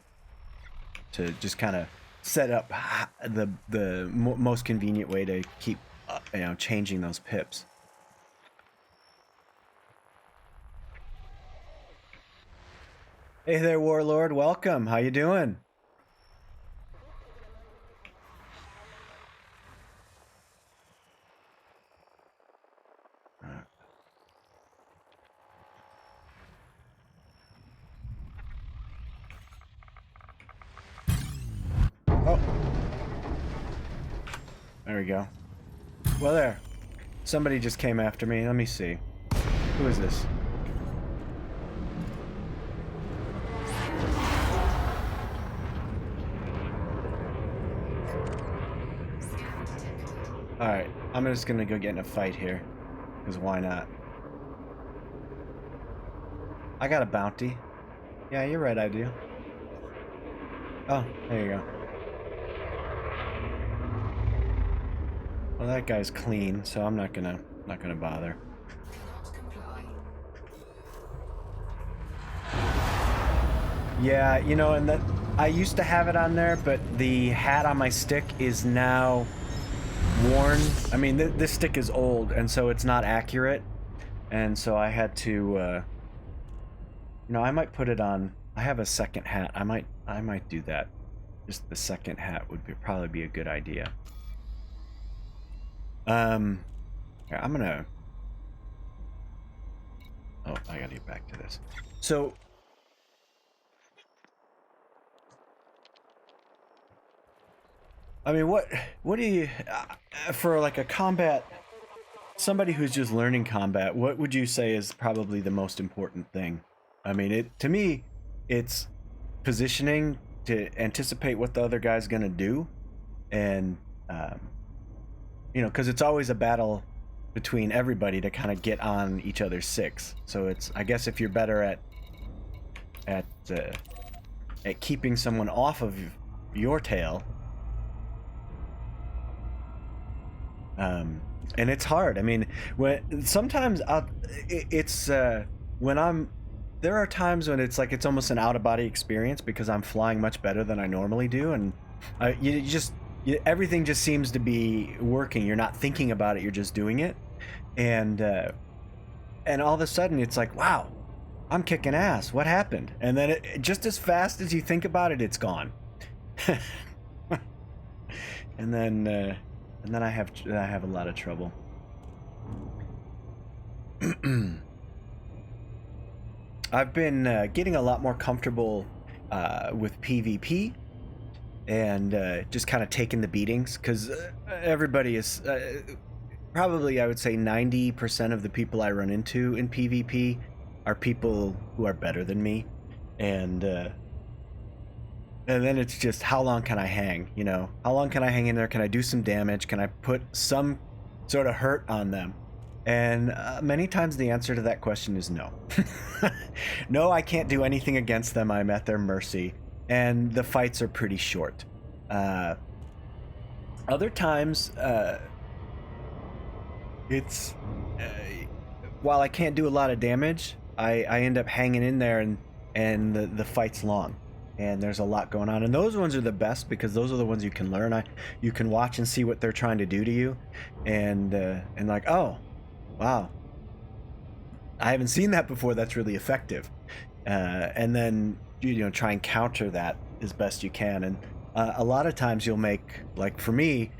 To just kind of set up the most convenient way to keep, changing those pips. Hey there, Warlord. Welcome. How you doing? Oh. There we go. Well, there. Somebody just came after me. Let me see. Who is this? Alright, I'm just gonna go get in a fight here. Because why not? I got a bounty. Yeah, you're right, I do. Oh, there you go. Well, that guy's clean, so I'm not gonna bother. Yeah, and that I used to have it on there, but the hat on my stick is now worn. I mean, this stick is old, and so it's not accurate, and so I had to I might put it on. I have a second hat. I might do that. Just the second hat would probably be a good idea. Yeah, I'm gonna, oh, I gotta get back to this. So I mean, what do you, for like a combat, somebody who's just learning combat, what would you say is probably the most important thing? I mean, to me, it's positioning to anticipate what the other guy's gonna do, and because it's always a battle between everybody to kind of get on each other's six. So it's, I guess, if you're better at keeping someone off of your tail, And it's hard. I mean, when sometimes it's when I'm there are times when it's like it's almost an out of body experience because I'm flying much better than I normally do, and everything just seems to be working. You're not thinking about it; you're just doing it, and all of a sudden it's like, wow, I'm kicking ass. What happened? And then just as fast as you think about it, it's gone. and then I have a lot of trouble. I've been getting a lot more comfortable with PvP and just kind of taking the beatings, because everybody is probably, I would say 90% of the people I run into in PvP are people who are better than me, and then it's just, how long can I hang? You know, how long can I hang in there? Can I do some damage? Can I put some sort of hurt on them? And many times the answer to that question is no. No, I can't do anything against them. I'm at their mercy. And the fights are pretty short. Other times, it's... while I can't do a lot of damage, I end up hanging in there, and the fight's long. And there's a lot going on. And those ones are the best because those are the ones you can learn. You can watch and see what they're trying to do to you. And like, oh, wow, I haven't seen that before. That's really effective. And then, you know, try and counter that as best you can. And a lot of times you'll make, like for me,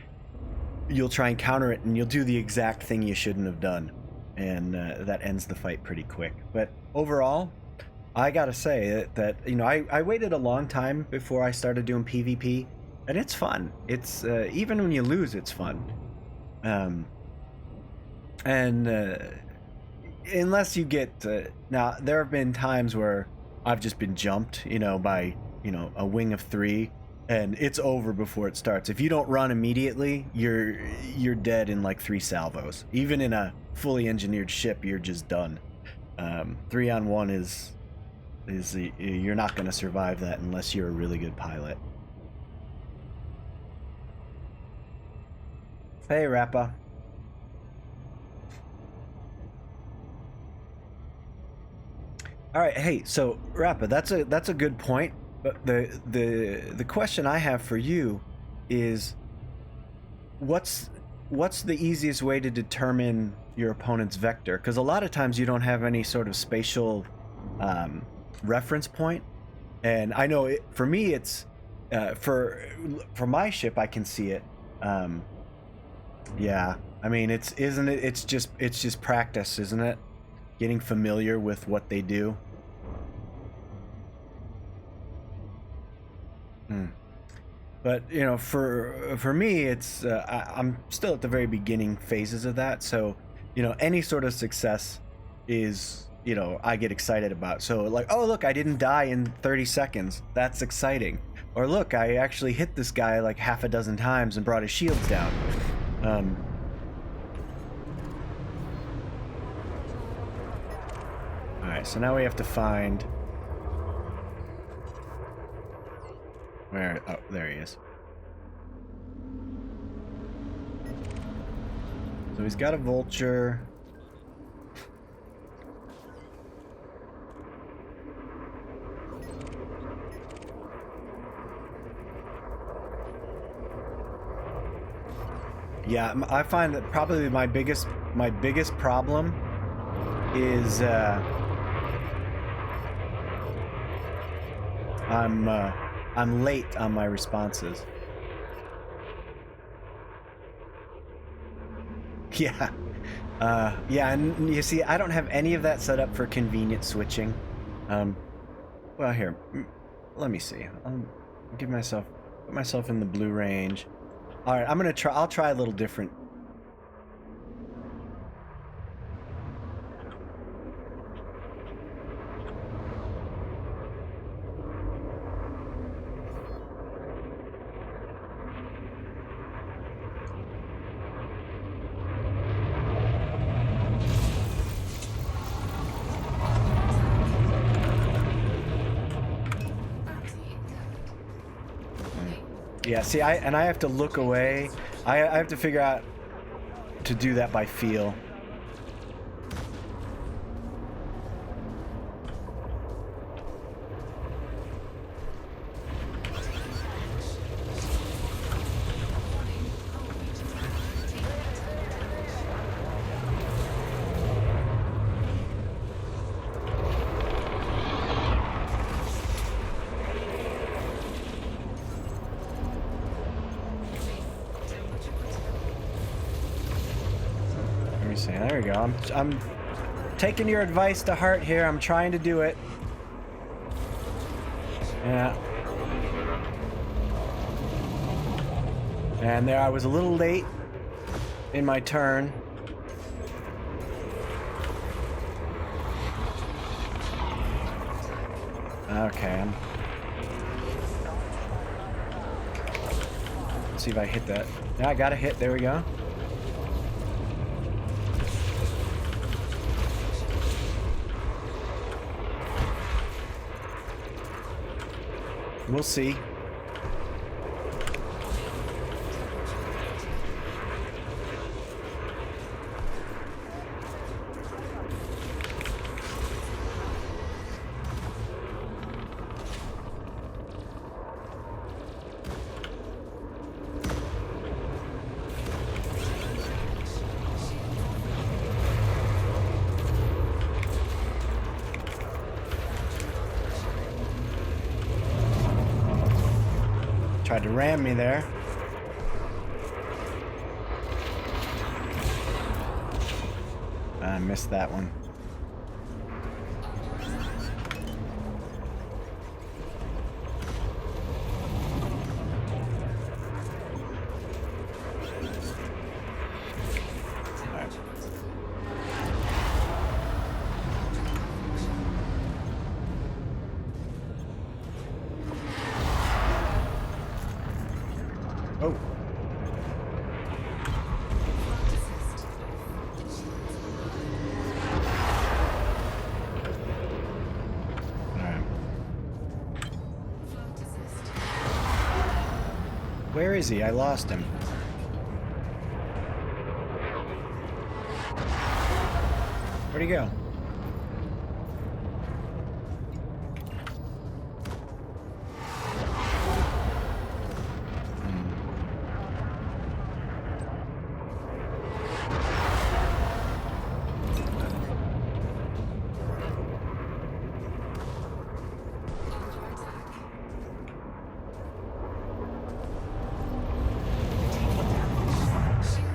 you'll try and counter it and you'll do the exact thing you shouldn't have done. And that ends the fight pretty quick. But overall, I gotta say that you know, I waited a long time before I started doing PvP, and it's fun. It's even when you lose, it's fun. Unless you get now, there have been times where I've just been jumped, you know, by, you know, a wing of 3, and it's over before it starts. If you don't run immediately, you're dead in like 3 salvos. Even in a fully engineered ship, you're just done. 3-on-1 is you're not going to survive that unless you're a really good pilot. Hey, Rappa. All right, hey, so Rappa, that's a good point. But the question I have for you is, what's the easiest way to determine your opponent's vector? Because a lot of times you don't have any sort of spatial reference point, and I know for me it's for my ship I can see it. Yeah, I mean, it's just practice, isn't it? Getting familiar with what they do. But you know, for me, it's I'm still at the very beginning phases of that. So you know, any sort of success is, you know, I get excited about. So like, oh look, I didn't die in 30 seconds. That's exciting. Or look, I actually hit this guy like half a dozen times and brought his shields down. Alright, so now we have to find... Where? Oh, there he is. So he's got a vulture. Yeah, I find that probably my biggest problem is I'm late on my responses. Yeah. Yeah, and you see, I don't have any of that set up for convenient switching. Well, here, let me see. I'll put myself in the blue range. All right, I'll try a little different. Yeah, see, I have to look away. I have to figure out to do that by feel. There we go. I'm taking your advice to heart here. I'm trying to do it. Yeah. And there I was a little late in my turn. Okay. Let's see if I hit that. Yeah, I got a hit. There we go. We'll see. Tried to ram me there. I missed that one. Oh. Alright. Where is he? I lost him. Where'd he go?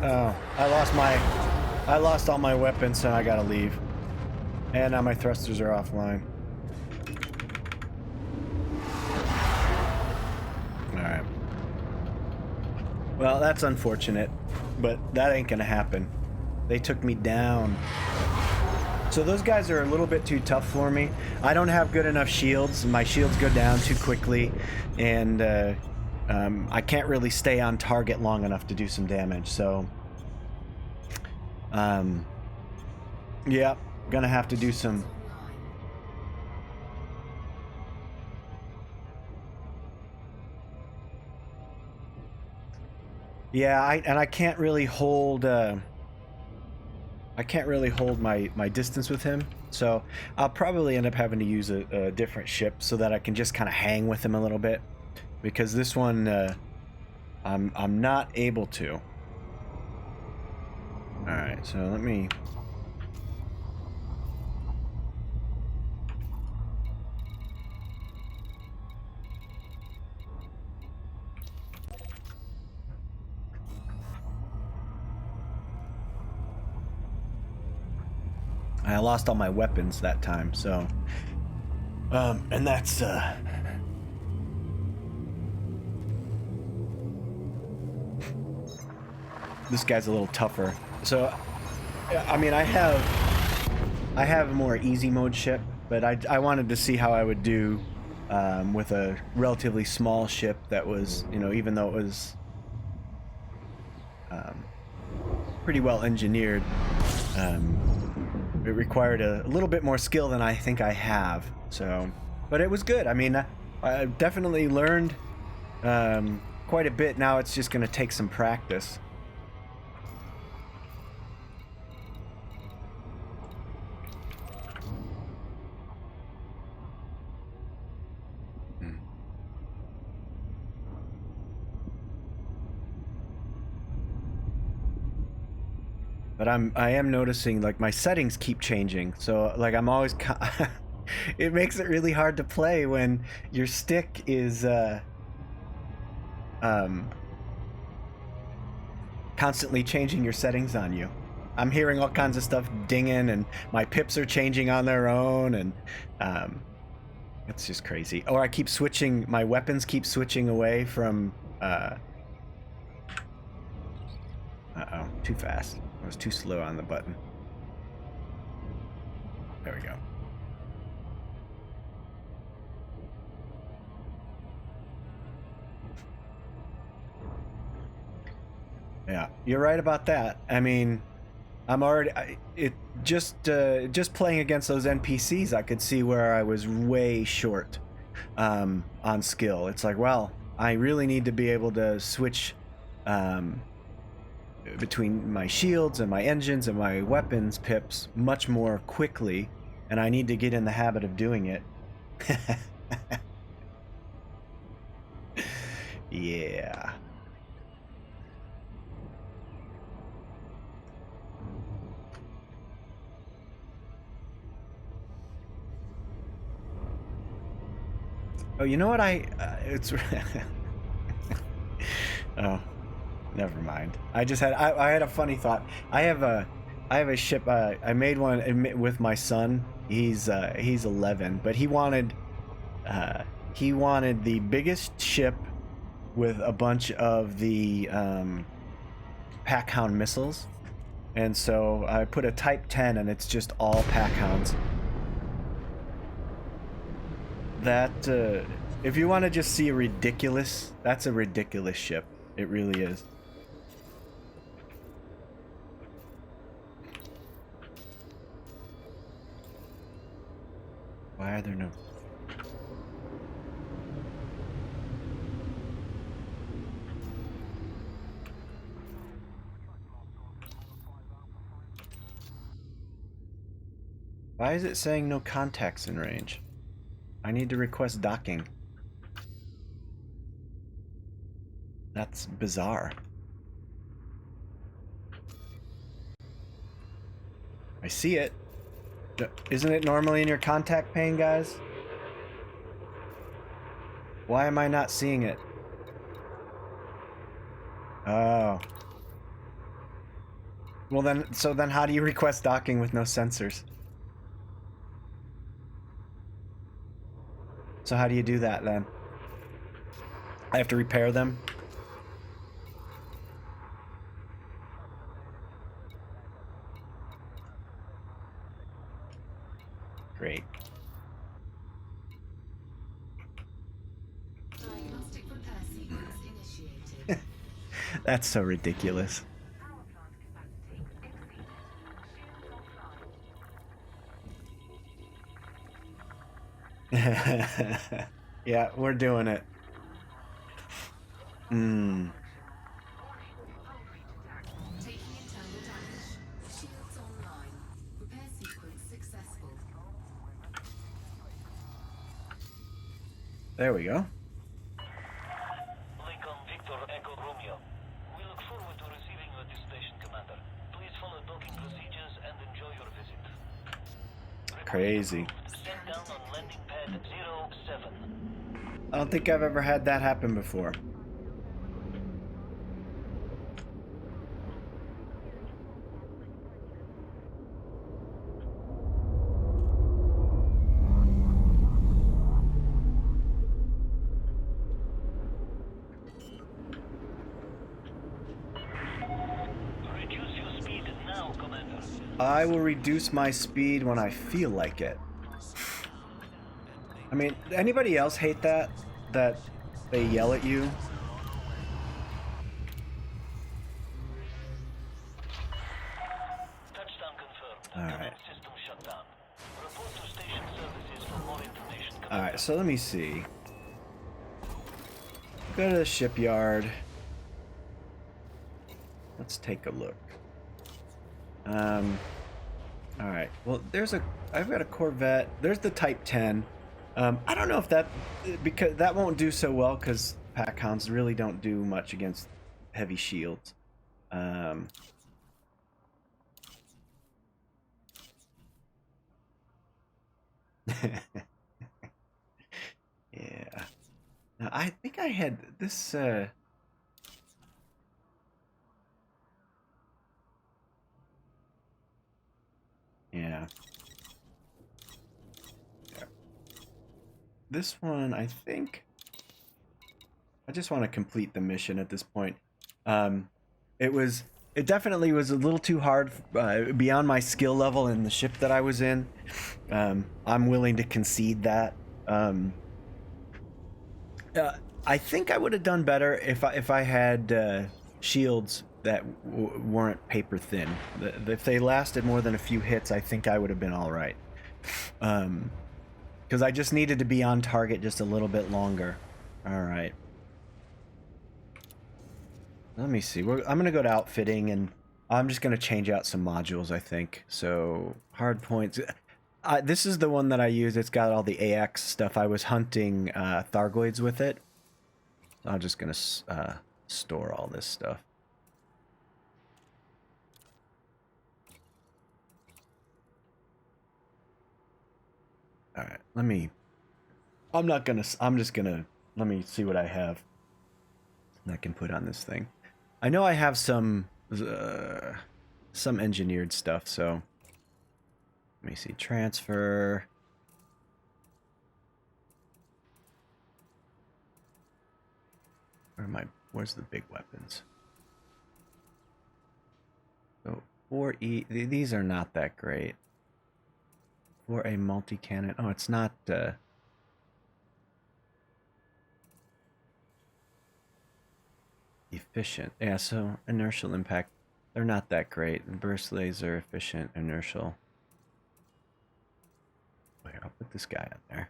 Oh, I lost all my weapons, so I gotta leave. And now my thrusters are offline. Alright. Well, that's unfortunate, but that ain't gonna happen. They took me down. So those guys are a little bit too tough for me. I don't have good enough shields. My shields go down too quickly, and I can't really stay on target long enough to do some damage, so yeah, gonna have to do some. Yeah, I can't really hold my distance with him, so I'll probably end up having to use a different ship so that I can just kind of hang with him a little bit, because this one I'm not able to. All right, so let me. I lost all my weapons that time, so and that's this guy's a little tougher. So I mean, I have a more easy mode ship, but I wanted to see how I would do with a relatively small ship that was, you know, even though it was pretty well engineered, it required a little bit more skill than I think I have. So, but it was good. I mean, I definitely learned quite a bit. Now it's just going to take some practice. But I am noticing like my settings keep changing. So like I'm always it makes it really hard to play when your stick is constantly changing your settings on you. I'm hearing all kinds of stuff dinging, and my pips are changing on their own, and it's just crazy. Or I keep switching, my weapons keep switching away from uh-oh, too fast. I was too slow on the button. There we go. Yeah, you're right about that. I mean, I'm already just playing against those NPCs. I could see where I was way short on skill. It's like, well, I really need to be able to switch between my shields and my engines and my weapons pips much more quickly, and I need to get in the habit of doing it. Yeah. Oh, you know what it's oh, never mind. I just had I had a funny thought. I have a ship. I made one with my son. He's 11, but he wanted the biggest ship with a bunch of the pack hound missiles, and so I put a Type 10, and it's just all pack hounds. That if you want to just see a ridiculous, that's a ridiculous ship. It really is. Why are there no... Why is it saying no contacts in range? I need to request docking. That's bizarre. I see it. Isn't it normally in your contact pane, guys? Why am I not seeing it? Oh. Well then, so then how do you request docking with no sensors? So how do you do that then? I have to repair them? Great. Diagnostic repair sequence initiated. That's so ridiculous. Yeah, we're doing it. Taking internal damage. Shields online. Repair sequence successful. There we go. Lincoln Victor Echo Romeo. We look forward to receiving you at this station, Commander. Please follow docking procedures and enjoy your visit. Crazy. Stand down on landing pad 07. I don't think I've ever had that happen before. Reduce your speed now, Commander. I will reduce my speed when I feel like it. I mean, anybody else hate that? That they yell at you? Touchdown confirmed. All right. Command system shut down. Report to station services for more information, Commander. Alright, so let me see. Go to the shipyard. Let's take a look. Alright, well, I've got a Corvette. There's the Type 10. I don't know if that, because that won't do so well, because pack hounds really don't do much against heavy shields. Yeah. Now, I think I had this. Yeah. Yeah. This one, I think. I just want to complete the mission at this point. Um, it was. It definitely was a little too hard, beyond my skill level in the ship that I was in. I'm willing to concede that. I think I would have done better if I had shields that weren't paper thin. If they lasted more than a few hits, I think I would have been all right. Because I just needed to be on target just a little bit longer. All right. Let me see. I'm gonna go to outfitting, and I'm just gonna change out some modules, I think. So hard points. This is the one that I use. It's got all the AX stuff. I was hunting Thargoids with it. I'm just gonna store all this stuff. All right, let me. I'm just gonna. Let me see what I have. I can put on this thing. I know I have some engineered stuff. So let me see. Transfer. Where's the big weapons? So 4E, these are not that great. For a multi-cannon, oh, it's not, efficient. Yeah, so inertial impact, they're not that great. Burst laser, efficient, inertial. Wait, I'll put this guy on there.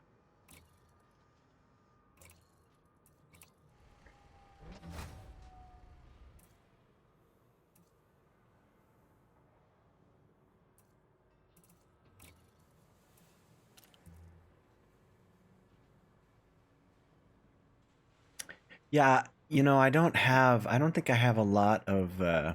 Yeah, you know, I don't think I have a lot of, I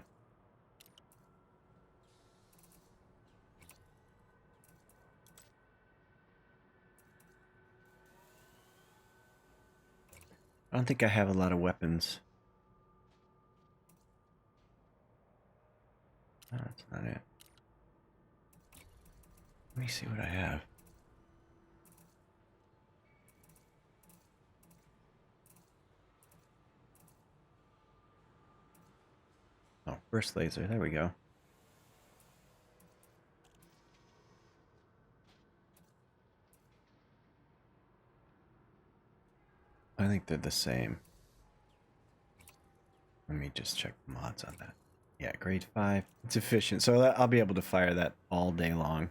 don't think I have a lot of weapons. No, that's not it. Let me see what I have. Oh, burst laser, there we go. I think they're the same. Let me just check the mods on that. Yeah, grade 5. It's efficient, so I'll be able to fire that all day long.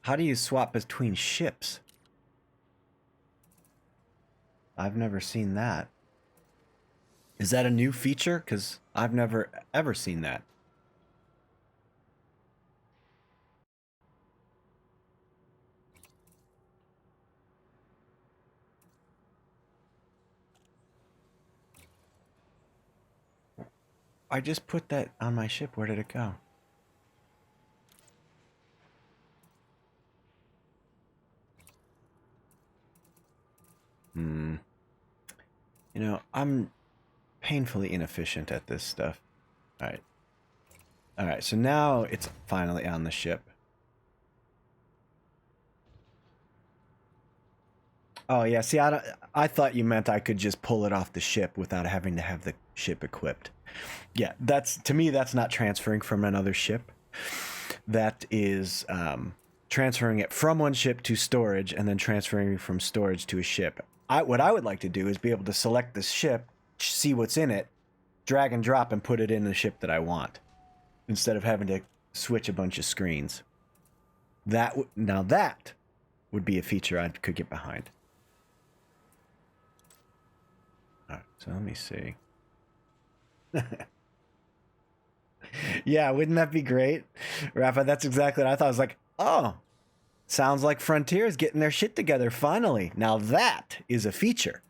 How do you swap between ships? I've never seen that. Is that a new feature? Because I've never ever seen that. I just put that on my ship. Where did it go? You know, I'm painfully inefficient at this stuff. Alright. Alright, so now it's finally on the ship. Oh, yeah, see, I thought you meant I could just pull it off the ship without having to have the ship equipped. Yeah, to me, that's not transferring from another ship. That is transferring it from one ship to storage and then transferring from storage to a ship. What I would like to do is be able to select this ship, see what's in it, drag and drop and put it in the ship that I want, instead of having to switch a bunch of screens. Now that would be a feature I could get behind. All right, so let me see. Yeah, wouldn't that be great? Rafa, that's exactly what I thought. I was like, oh, sounds like Frontier's getting their shit together finally. Now that is a feature.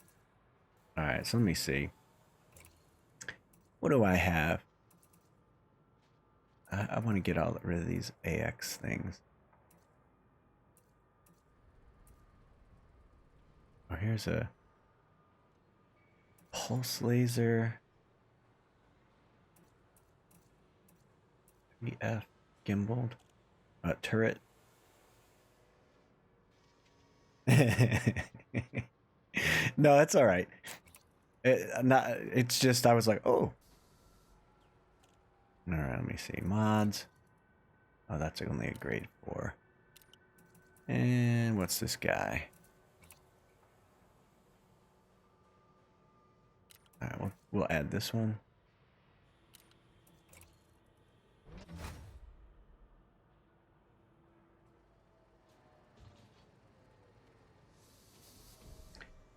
All right, so let me see. What do I have? I want to get all rid of these AX things. Oh, here's a pulse laser. VF gimbaled. Turret. No, that's all right. It's just I was like, oh. All right, let me see mods. Oh, that's only a grade 4. And what's this guy? All right, we'll add this one.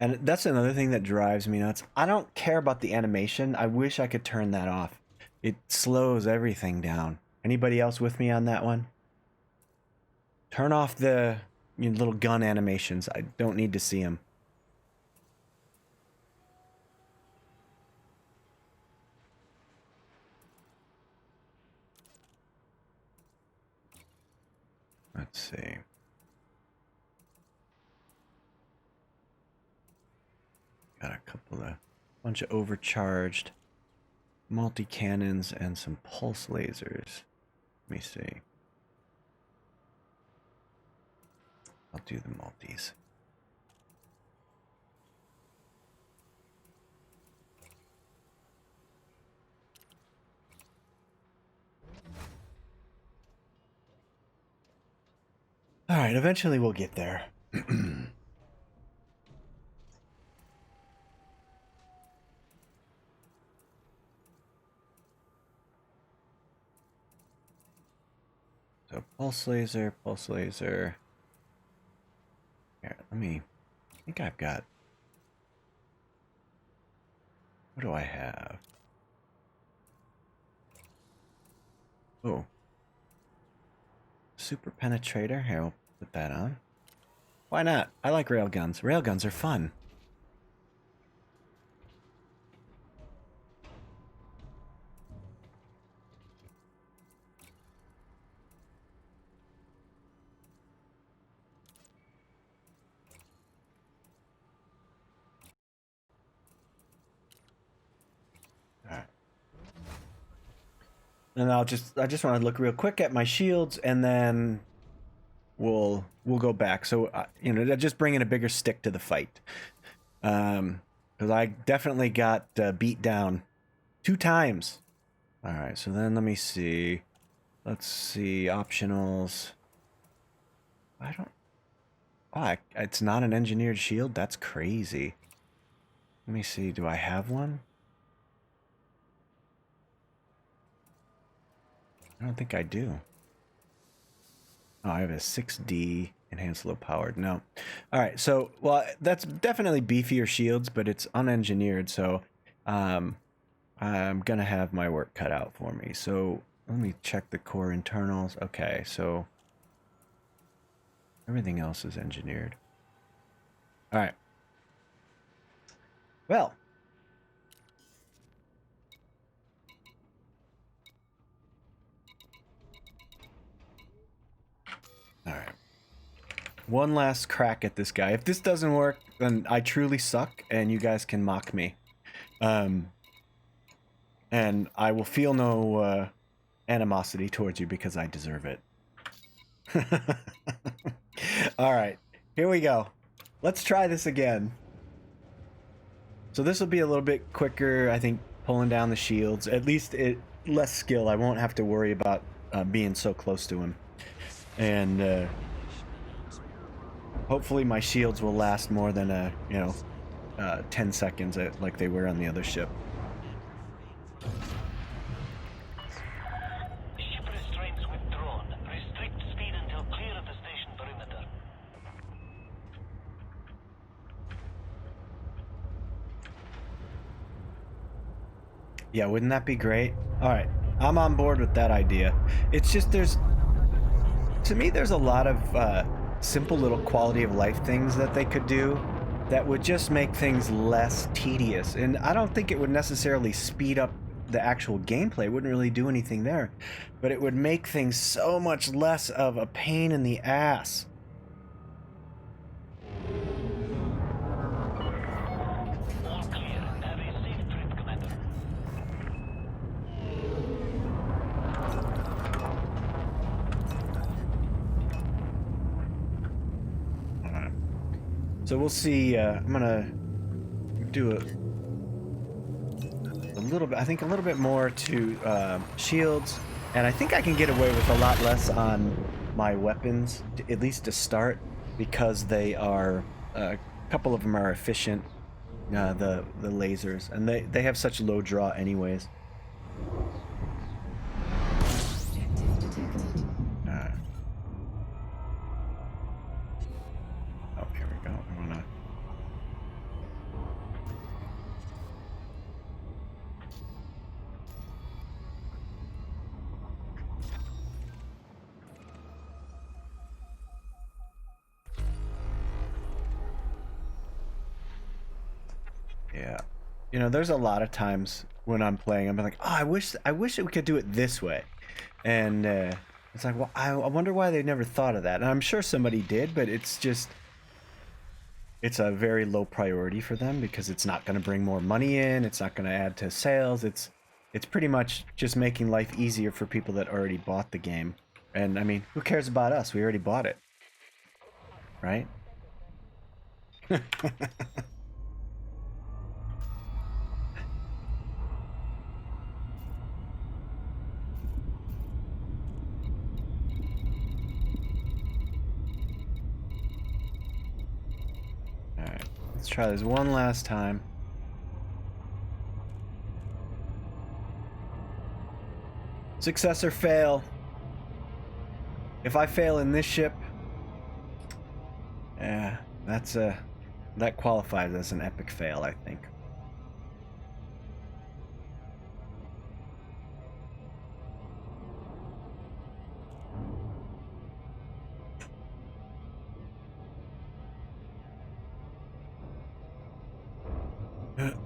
And that's another thing that drives me nuts. I don't care about the animation. I wish I could turn that off. It slows everything down. Anybody else with me on that one? Turn off the little gun animations. I don't need to see them. Let's see. Got a bunch of overcharged multi-cannons and some pulse lasers. Let me see. I'll do the multis. All right, eventually we'll get there. So pulse laser. Here, I think I've got, what do I have? Oh. Super penetrator. Here, we'll put that on. Why not? I like railguns. Railguns are fun. And I just want to look real quick at my shields, and then we'll go back. So just bringing a bigger stick to the fight, because I definitely got beat down 2 times. All right, so then let me see. Let's see optionals. It's not an engineered shield. That's crazy. Let me see. Do I have one? I don't think I do. Oh, I have a 6D enhanced low powered. No. All right. So, well, that's definitely beefier shields, but it's unengineered. So, I'm going to have my work cut out for me. So let me check the core internals. Okay. So everything else is engineered. All right. Well, all right. One last crack at this guy. If this doesn't work, then I truly suck, and you guys can mock me. And I will feel no animosity towards you because I deserve it. All right. Here we go. Let's try this again. So this will be a little bit quicker, I think, pulling down the shields. At least less skill. I won't have to worry about being so close to him. And hopefully my shields will last more than 10 seconds like they were on the other ship. Ship restraints withdrawn. Restrict speed until clear of the station perimeter. Yeah, wouldn't that be great? All right, I'm on board with that idea. It's just to me, there's a lot of simple little quality of life things that they could do that would just make things less tedious. And I don't think it would necessarily speed up the actual gameplay. It wouldn't really do anything there, but it would make things so much less of a pain in the ass. All clear. Have a safe trip, Commander. Alright. So we'll see. I'm gonna do a little bit. I think a little bit more to shields, and I think I can get away with a lot less on my weapons, at least to start, because they are a couple of them are efficient. The lasers, and they have such low draw anyways. Objective detected. Oh, here we go. I wanna. Yeah. You know, there's a lot of times when I'm playing, I'm like, oh, I wish we could do it this way. And it's like, well, I wonder why they never thought of that. And I'm sure somebody did, but it's just, it's a very low priority for them because it's not going to bring more money in. It's not going to add to sales. It's pretty much just making life easier for people that already bought the game. And I mean, who cares about us? We already bought it. Right? Alright, let's try this one last time. Success or fail. If I fail in this ship, that qualifies as an epic fail, I think.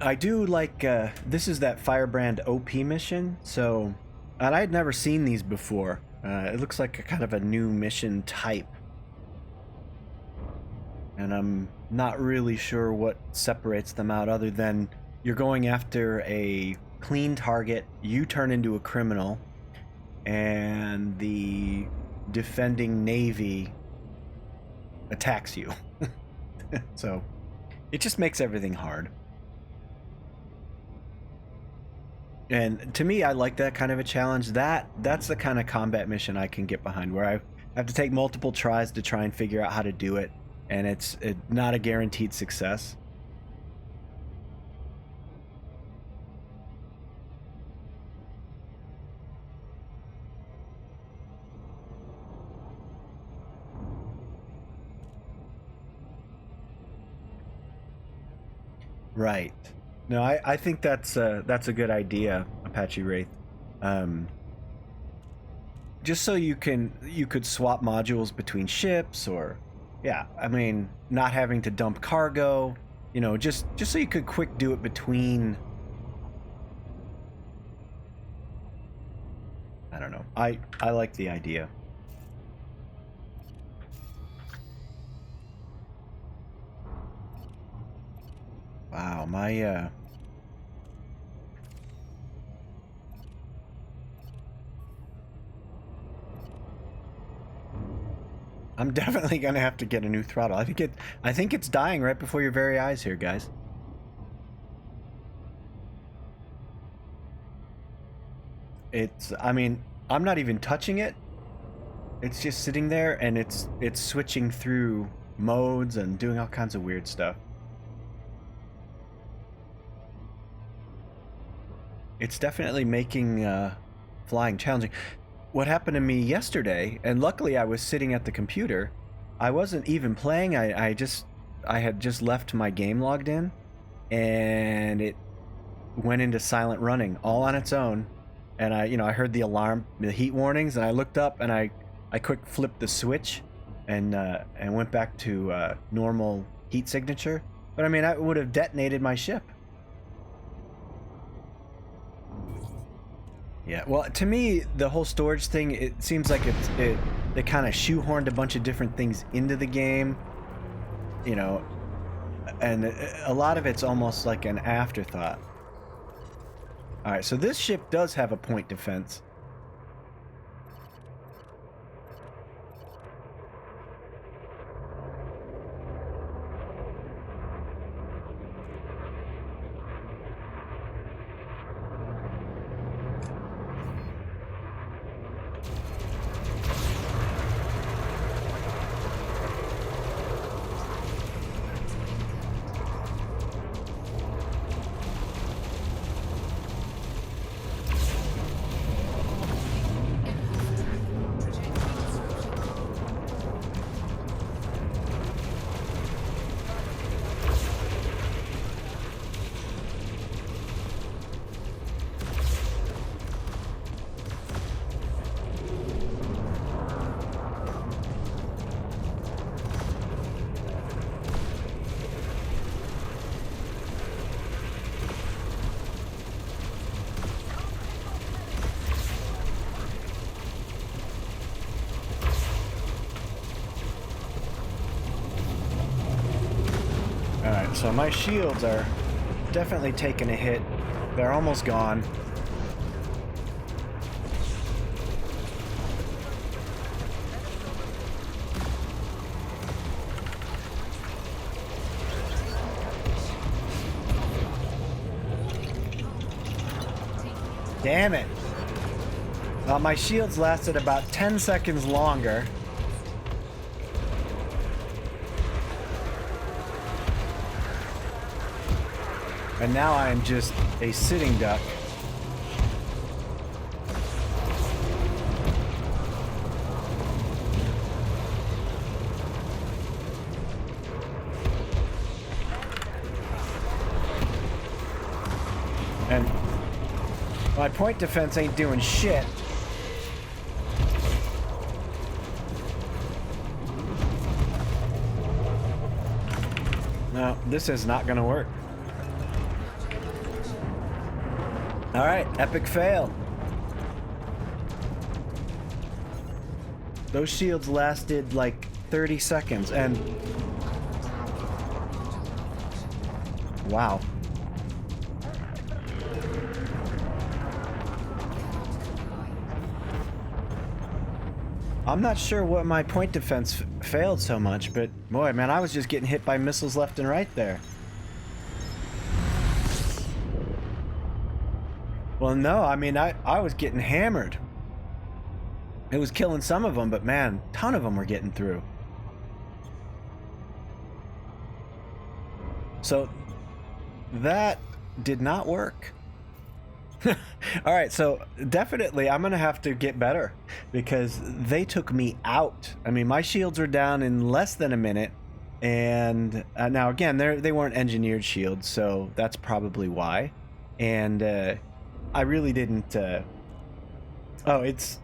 I do like, this is that Firebrand OP mission, so, and I had never seen these before. It looks like a kind of a new mission type. And I'm not really sure what separates them out other than you're going after a clean target, you turn into a criminal, and the defending navy attacks you. So, it just makes everything hard. And to me, I like that kind of a challenge. That's the kind of combat mission I can get behind, where I have to take multiple tries to try and figure out how to do it, and it's not a guaranteed success. Right. No, I think that's a good idea, Apache Wraith. Just so you could swap modules between ships, or yeah, I mean, not having to dump cargo, you know, just so you could quick do it between. I don't know. I like the idea. Wow, my I'm definitely gonna have to get a new throttle. I think it's dying right before your very eyes here, guys. I mean, I'm not even touching it. It's just sitting there, and it's switching through modes and doing all kinds of weird stuff. It's definitely making flying challenging. What happened to me yesterday, and luckily I was sitting at the computer, I wasn't even playing. I had just left my game logged in, and it went into silent running all on its own. And I heard the alarm, the heat warnings, and I looked up and I quick flipped the switch and went back to normal heat signature. But I mean, I would have detonated my ship. Yeah, well, to me, the whole storage thing, it seems like they kind of shoehorned a bunch of different things into the game, you know, and a lot of it's almost like an afterthought. All right, so this ship does have a point defense. Alright, so my shields are definitely taking a hit. They're almost gone. Damn it! Well, my shields lasted about 10 seconds longer. And now I am just a sitting duck. And my point defense ain't doing shit. No, this is not gonna work. Alright, epic fail. Those shields lasted like 30 seconds and... Wow. I'm not sure what my point defense failed so much, but boy, man, I was just getting hit by missiles left and right there. Well, no, I mean, I was getting hammered. It was killing some of them, but man, a ton of them were getting through. So, that did not work. Alright, so definitely I'm gonna have to get better, because they took me out. I mean, my shields were down in less than a minute, and now again, they weren't engineered shields, so that's probably why. And, I really didn't, oh, it's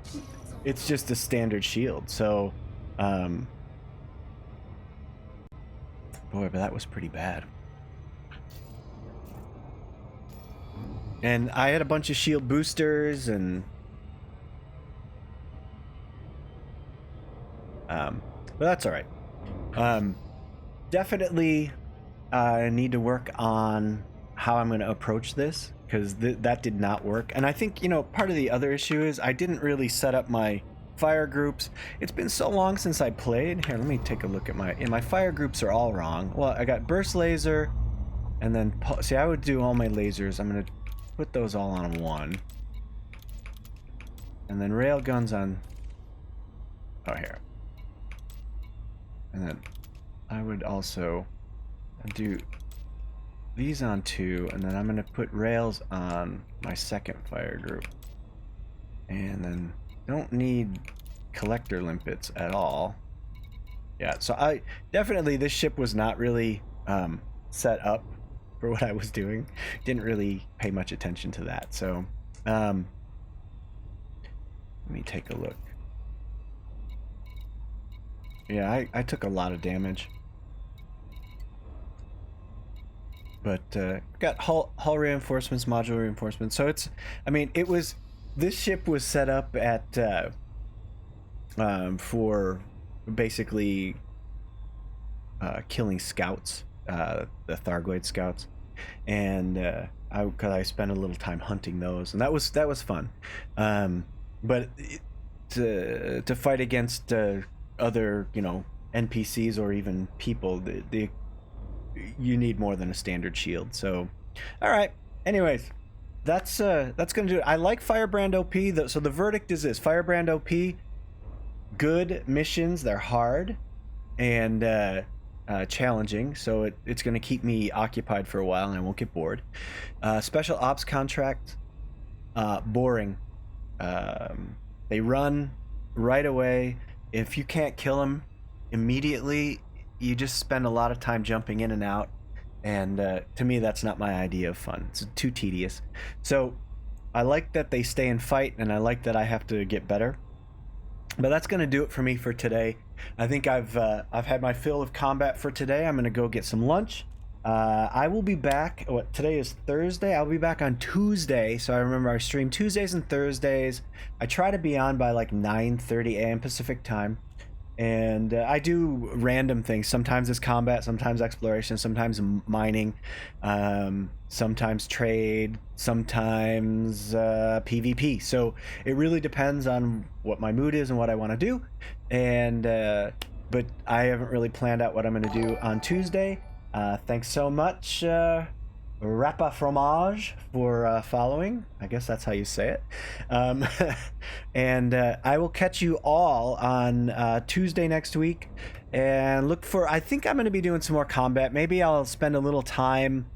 just a standard shield, so, boy, but that was pretty bad. And I had a bunch of shield boosters, and, but that's alright. Definitely, I need to work on how I'm going to approach this, because that did not work. And I think, you know, part of the other issue is I didn't really set up my fire groups. It's been so long since I played. Here, let me take a look at my fire groups are all wrong. Well, I got burst laser, and then, see, I would do all my lasers. I'm going to put those all on one. And then rail guns on, oh, here. And then I would also do these on 2, and then I'm going to put rails on my second fire group. And then don't need collector limpets at all. Yeah, so I definitely, this ship was not really set up for what I was doing. Didn't really pay much attention to that. So let me take a look. Yeah, I took a lot of damage. But got hull reinforcements, module reinforcements. So it's, I mean, it was this ship was set up at for basically killing scouts, the Thargoid scouts, and because I spent a little time hunting those, and that was fun. But to fight against other, you know, NPCs or even people, you need more than a standard shield. So, all right. Anyways, that's gonna do it. I like Firebrand OP. So the verdict is this: Firebrand OP, good missions. They're hard and challenging, so it's gonna keep me occupied for a while, and I won't get bored. Special ops contract, boring. They run right away. If you can't kill them immediately, you just spend a lot of time jumping in and out, and to me that's not my idea of fun. It's too tedious. So I like that they stay and fight, and I like that I have to get better. But that's gonna do it for me for today. I think I've had my fill of combat for today. I'm gonna go get some lunch. I will be back. Today is Thursday. I'll be back on Tuesday. So I remember I stream Tuesdays and Thursdays. I try to be on by like 9:30 a.m. Pacific time, and I do random things. Sometimes it's combat, sometimes exploration, sometimes mining, sometimes trade, sometimes PvP. So it really depends on what my mood is and what I want to do. And but I haven't really planned out what I'm going to do on Tuesday. Thanks so much, Rappa Fromage, for following. I guess that's how you say it. And I will catch you all on Tuesday next week. And look for, I think I'm going to be doing some more combat. Maybe I'll spend a little time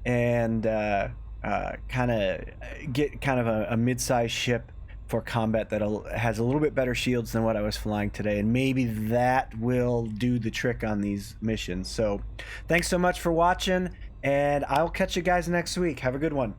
and kind of get kind of a mid-sized ship for combat that has a little bit better shields than what I was flying today, and maybe that will do the trick on these missions. So thanks so much for watching, and I'll catch you guys next week. Have a good one.